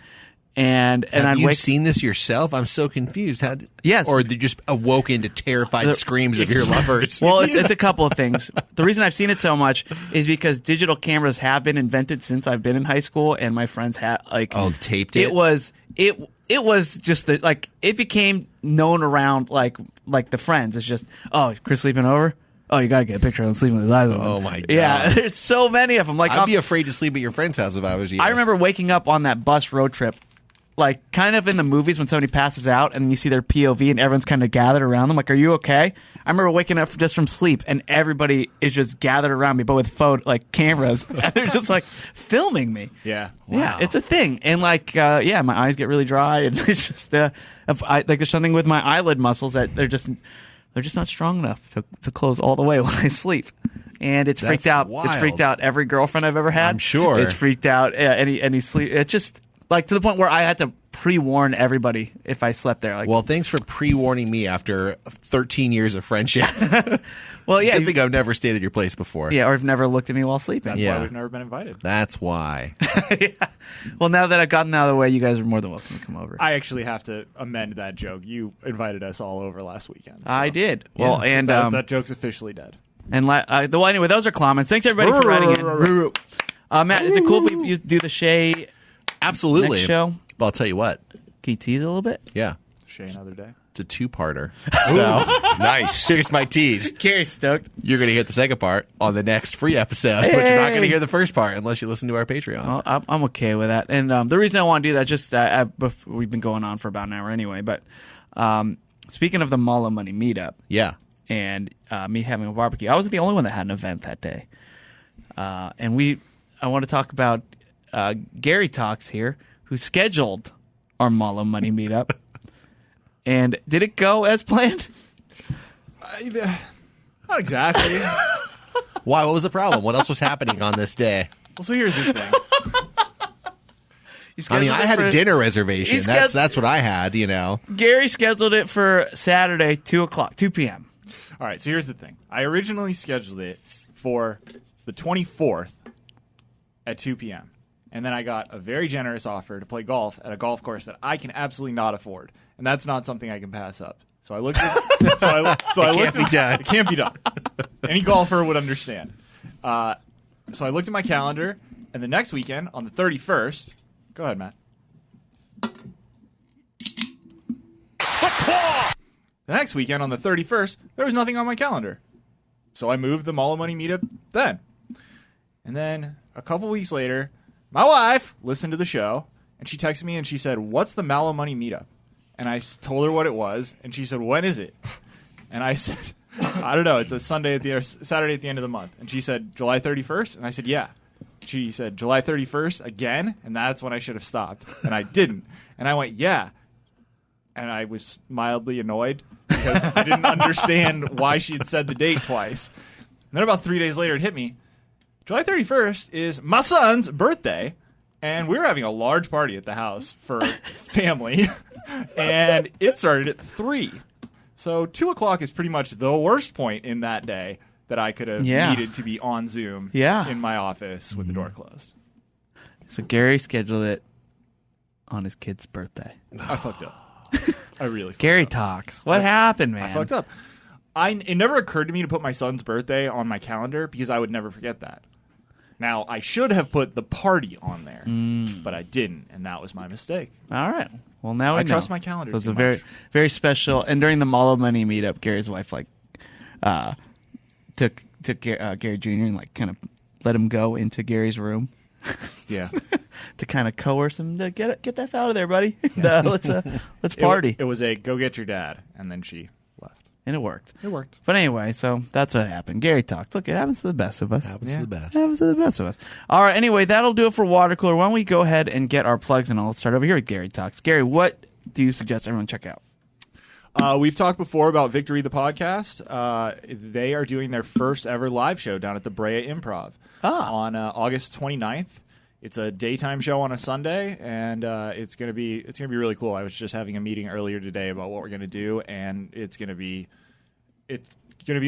Speaker 2: and
Speaker 4: Have
Speaker 2: I'd
Speaker 4: you
Speaker 2: wake.
Speaker 4: seen this yourself? I'm so confused.
Speaker 2: Yes.
Speaker 4: Or they just awoke into terrified screams of your lovers.
Speaker 2: Well, it's a couple of things. The reason I've seen it so much is because digital cameras have been invented since I've been in high school, and my friends had
Speaker 4: taped it.
Speaker 2: It was just it became known around like the friends. It's just, oh, Chris sleeping over. Oh, you gotta get a picture of him sleeping with his eyes open.
Speaker 4: Oh, my God.
Speaker 2: Yeah, there's so many of them. Like
Speaker 4: I'd be afraid to sleep at your friend's house if I was you.
Speaker 2: I remember waking up on that bus road trip, like kind of in the movies when somebody passes out and you see their POV and everyone's kind of gathered around them. Like, are you okay? I remember waking up just from sleep and everybody is just gathered around me, but with cameras, and they're just like filming me.
Speaker 5: Yeah.
Speaker 2: Yeah, it's a thing. And my eyes get really dry, and it's just there's something with my eyelid muscles that they're just not strong enough to close all the way when I sleep. And it's freaked out.
Speaker 4: wild.
Speaker 2: It's freaked out every girlfriend I've ever had.
Speaker 4: I'm sure.
Speaker 2: It's freaked out any sleep. It's just like to the point where I had to pre-warn everybody if I slept there. Like,
Speaker 4: Well, thanks for pre-warning me after 13 years of friendship.
Speaker 2: well, yeah,
Speaker 4: I think I've never stayed at your place before.
Speaker 2: yeah, or have never looked at me while sleeping.
Speaker 5: That's
Speaker 4: Yeah.
Speaker 5: why we've never been invited.
Speaker 4: That's why.
Speaker 2: Well, now that I've gotten out of the way, you guys are more than welcome to come over.
Speaker 5: I actually have to amend that joke. You invited us all over last weekend. so-
Speaker 2: I did. Well,
Speaker 5: Yeah, so
Speaker 2: and
Speaker 5: that joke's officially dead.
Speaker 2: anyway, those are comments. Thanks everybody for writing in. Matt, is it cool if we do the Shay
Speaker 4: Absolutely.
Speaker 2: next show?
Speaker 4: Well, I'll tell you what.
Speaker 2: Can you tease a little bit?
Speaker 4: Yeah.
Speaker 5: Shay another day.
Speaker 4: It's a two-parter. So
Speaker 3: Nice.
Speaker 4: here's my tease.
Speaker 2: Gary's stoked.
Speaker 4: You're going to hear the second part on the next free episode, but you're not going to hear the first part unless you listen to our Patreon.
Speaker 2: Well, I'm okay with that. And the reason I want to do that, just we've been going on for about an hour anyway. But speaking of the Mala Money meetup,
Speaker 4: Yeah.
Speaker 2: and me having a barbecue, I wasn't the only one that had an event that day. And I want to talk about Gary Talks here, who scheduled our Mala Money meetup. And did it go as planned?
Speaker 5: Not exactly.
Speaker 4: Why? What was the problem? What else was happening on this day?
Speaker 5: Well, so here's the thing.
Speaker 4: I mean, I had a dinner reservation.
Speaker 2: He's got-
Speaker 4: That's what I had, you know.
Speaker 2: Gary scheduled it for Saturday, 2 p.m.
Speaker 5: All right, so here's the thing. I originally scheduled it for the 24th at 2 p.m. And then I got a very generous offer to play golf at a golf course that I can absolutely not afford. And that's not something I can pass up. So I looked at
Speaker 4: It can't be done.
Speaker 5: It can't be done. Any golfer would understand. So I looked at my calendar, and the next weekend, on the 31st, go ahead, Matt. The next weekend, on the 31st, there was nothing on my calendar. So I moved the Mall of Money meetup then. And then a couple weeks later, my wife listened to the show, and she texted me and she said, "What's the Mall of Money meetup?" And I told her what it was, and she said, "When is it?" And I said, "I don't know. It's a Saturday at the end of the month." And she said, "July 31st?" And I said, "Yeah." She said, "July 31st again?" And that's when I should have stopped. And I didn't. And I went, "Yeah." And I was mildly annoyed because I didn't understand why she had said the date twice. And then about 3 days later, it hit me. July 31st is my son's birthday, and we were having a large party at the house for family, and it started at 3. So 2 o'clock is pretty much the worst point in that day that I could have needed to be on Zoom in my office with the door closed.
Speaker 2: So Gary scheduled it on his kid's birthday.
Speaker 5: I fucked up. I really fucked
Speaker 2: Gary
Speaker 5: up.
Speaker 2: talks. What happened, man?
Speaker 5: I fucked up. It never occurred to me to put my son's birthday on my calendar because I would never forget that. Now, I should have put the party on there, but I didn't, and that was my mistake.
Speaker 2: All right. Well, now we
Speaker 5: I
Speaker 2: know.
Speaker 5: trust my calendar.
Speaker 2: It was
Speaker 5: too
Speaker 2: a very,
Speaker 5: much.
Speaker 2: very special. And during the Mall of Money meetup, Gary's wife took Gary Jr. and kind of let him go into Gary's room.
Speaker 5: Yeah.
Speaker 2: To kind of coerce him to get that out of there, buddy. Let's party.
Speaker 5: It was a go get your dad, and then she left.
Speaker 2: And it worked.
Speaker 5: It worked.
Speaker 2: But anyway, so that's what happened. Gary talked. Look, it happens to the best of us.
Speaker 4: Happens to the best.
Speaker 2: It happens to the best of us. All right, anyway, that'll do it for Watercooler. Why don't we go ahead and get our plugs and all. Let's start over here with Gary Talks. Gary, what do you suggest everyone check out?
Speaker 5: We've talked before about Victory the podcast. They are doing their first ever live show down at the Brea Improv on August 29th. It's a daytime show on a Sunday, and it's gonna be really cool. I was just having a meeting earlier today about what we're gonna do, and it's gonna be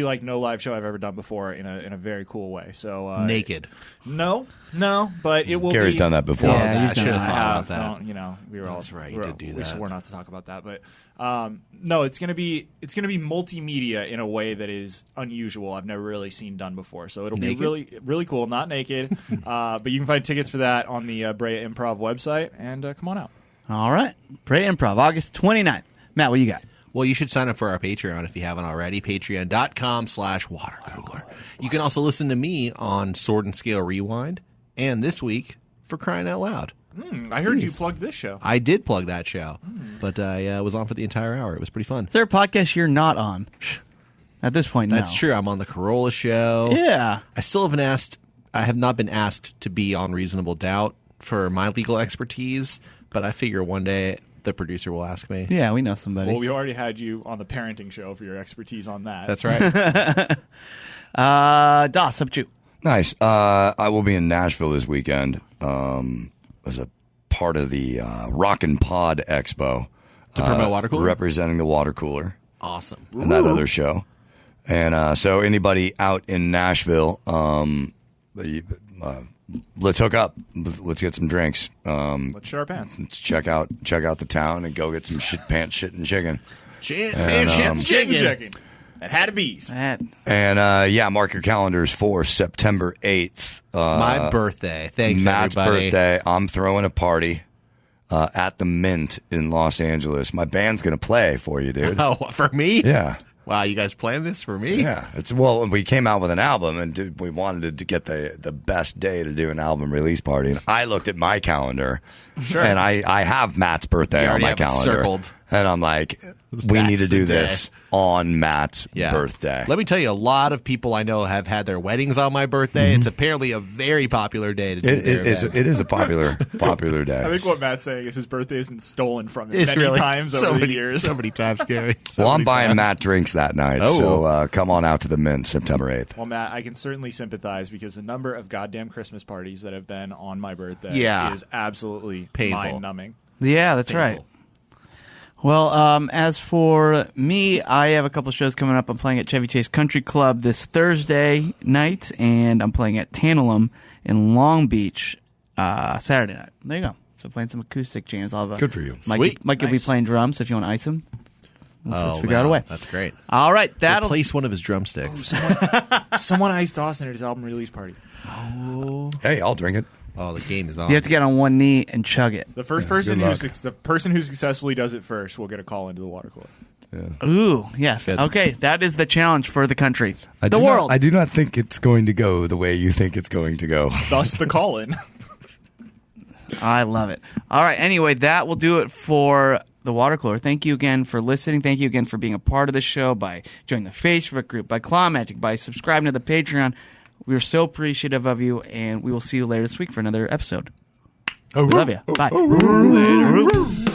Speaker 5: like no live show I've ever done before in a very cool way. So
Speaker 4: Naked.
Speaker 5: No, but it will.
Speaker 3: Gary's
Speaker 5: be,
Speaker 3: done that before.
Speaker 2: Yeah,
Speaker 4: I should have
Speaker 5: I
Speaker 4: thought
Speaker 5: have.
Speaker 4: about that.
Speaker 5: We were all
Speaker 4: That's right, you
Speaker 5: we
Speaker 4: did do
Speaker 5: we
Speaker 4: that.
Speaker 5: swore not to talk about that, but no, it's gonna be multimedia in a way that is unusual. I've never really seen done before, so it'll
Speaker 4: Naked?
Speaker 5: be really really cool. Not naked, but you can find tickets for that on the Brea Improv website, and come on out.
Speaker 2: All right. Brea Improv, August 29th. Matt, what you got?
Speaker 4: Well, you should sign up for our Patreon if you haven't already. Patreon.com/watercooler. You can also listen to me on Sword and Scale Rewind, and this week for Crying Out Loud.
Speaker 5: I heard you plugged this show.
Speaker 4: I did plug that show, but I was on for the entire hour. It was pretty fun.
Speaker 2: Is there a podcast you're not on? At this point,
Speaker 4: That's
Speaker 2: no.
Speaker 4: true. I'm on the Corolla show.
Speaker 2: Yeah.
Speaker 4: I have not been asked to be on Reasonable Doubt for my legal expertise, but I figure one day the producer will ask me.
Speaker 2: Yeah, we know somebody.
Speaker 5: Well, we already had you on the parenting show for your expertise on that.
Speaker 4: That's right.
Speaker 2: Das, up to you.
Speaker 3: Nice. I will be in Nashville this weekend as a part of the Rockin' Pod Expo.
Speaker 4: To promote Watercooler?
Speaker 3: Representing the Watercooler
Speaker 4: Awesome.
Speaker 3: and that other show. And so anybody out in Nashville, let's hook up. Let's get some drinks.
Speaker 5: Let's share our pants.
Speaker 3: Let's check out the town and go get some shit and chicken.
Speaker 5: Chicken. That had to be.
Speaker 3: And mark your calendars for September 8th.
Speaker 4: My birthday. Thanks,
Speaker 3: Matt's
Speaker 4: everybody.
Speaker 3: birthday. I'm throwing a party at the Mint in Los Angeles. My band's going to play for you, dude.
Speaker 4: Oh, for me?
Speaker 3: Yeah.
Speaker 4: Wow, you guys planned this for me?
Speaker 3: Yeah. We came out with an album, and we wanted to get the best day to do an album release party. And I looked at my calendar, and I have Matt's birthday
Speaker 4: You
Speaker 3: on
Speaker 4: already
Speaker 3: my
Speaker 4: have it
Speaker 3: calendar.
Speaker 4: circled.
Speaker 3: And I'm like, we
Speaker 4: That's
Speaker 3: need to
Speaker 4: the
Speaker 3: do
Speaker 4: day.
Speaker 3: this on Matt's birthday.
Speaker 4: Let me tell you, a lot of people I know have had their weddings on my birthday. It's apparently a very popular day to do their events.
Speaker 3: It is a popular day.
Speaker 5: I think what Matt's saying is his birthday has been stolen from him
Speaker 4: It's
Speaker 5: many
Speaker 4: really-
Speaker 5: times
Speaker 4: so
Speaker 5: over
Speaker 4: many-
Speaker 5: the years.
Speaker 4: So many times, Gary. So
Speaker 3: Well, I'm
Speaker 4: many
Speaker 3: buying
Speaker 4: times.
Speaker 3: Matt drinks that night,
Speaker 4: Oh.
Speaker 3: so come on out to the Mint September 8th.
Speaker 5: Well, Matt, I can certainly sympathize because the number of goddamn Christmas parties that have been on my birthday is absolutely
Speaker 4: Painful.
Speaker 5: mind-numbing.
Speaker 2: Yeah, that's
Speaker 4: Painful.
Speaker 2: right. Well, as for me, I have a couple shows coming up. I'm playing at Chevy Chase Country Club this Thursday night, and I'm playing at Tantalum in Long Beach Saturday night. There you go. So playing some acoustic jams. I'll have
Speaker 3: Good for you.
Speaker 4: Sweet.
Speaker 2: Mike will be
Speaker 4: Nice.
Speaker 2: playing drums, so if you want to ice him. Let's figure
Speaker 4: wow.
Speaker 2: out a way.
Speaker 4: That's great.
Speaker 2: All right, that'll...
Speaker 4: Replace one of his drumsticks.
Speaker 5: Someone iced Dawson at his album release party.
Speaker 3: Hey, I'll drink it.
Speaker 4: Oh, the game is on.
Speaker 2: You have to get on one knee and chug it.
Speaker 5: The first person
Speaker 3: good luck.
Speaker 5: the person who successfully does it first will get a call into the water cooler.
Speaker 2: Ooh, yes.
Speaker 4: Good.
Speaker 2: Okay, that is the challenge for the country.
Speaker 3: I
Speaker 2: The
Speaker 3: do
Speaker 2: world.
Speaker 3: Not, I do not think it's going to go the way you think it's going to go.
Speaker 5: Thus the call-in.
Speaker 2: I love it. All right, anyway, that will do it for the Watercooler. Thank you again for listening. Thank you again for being a part of the show by joining the Facebook group, by Claw Magic, by subscribing to the Patreon. We're so appreciative of you, and we will see you later this week for another episode. We love you. Bye. Later.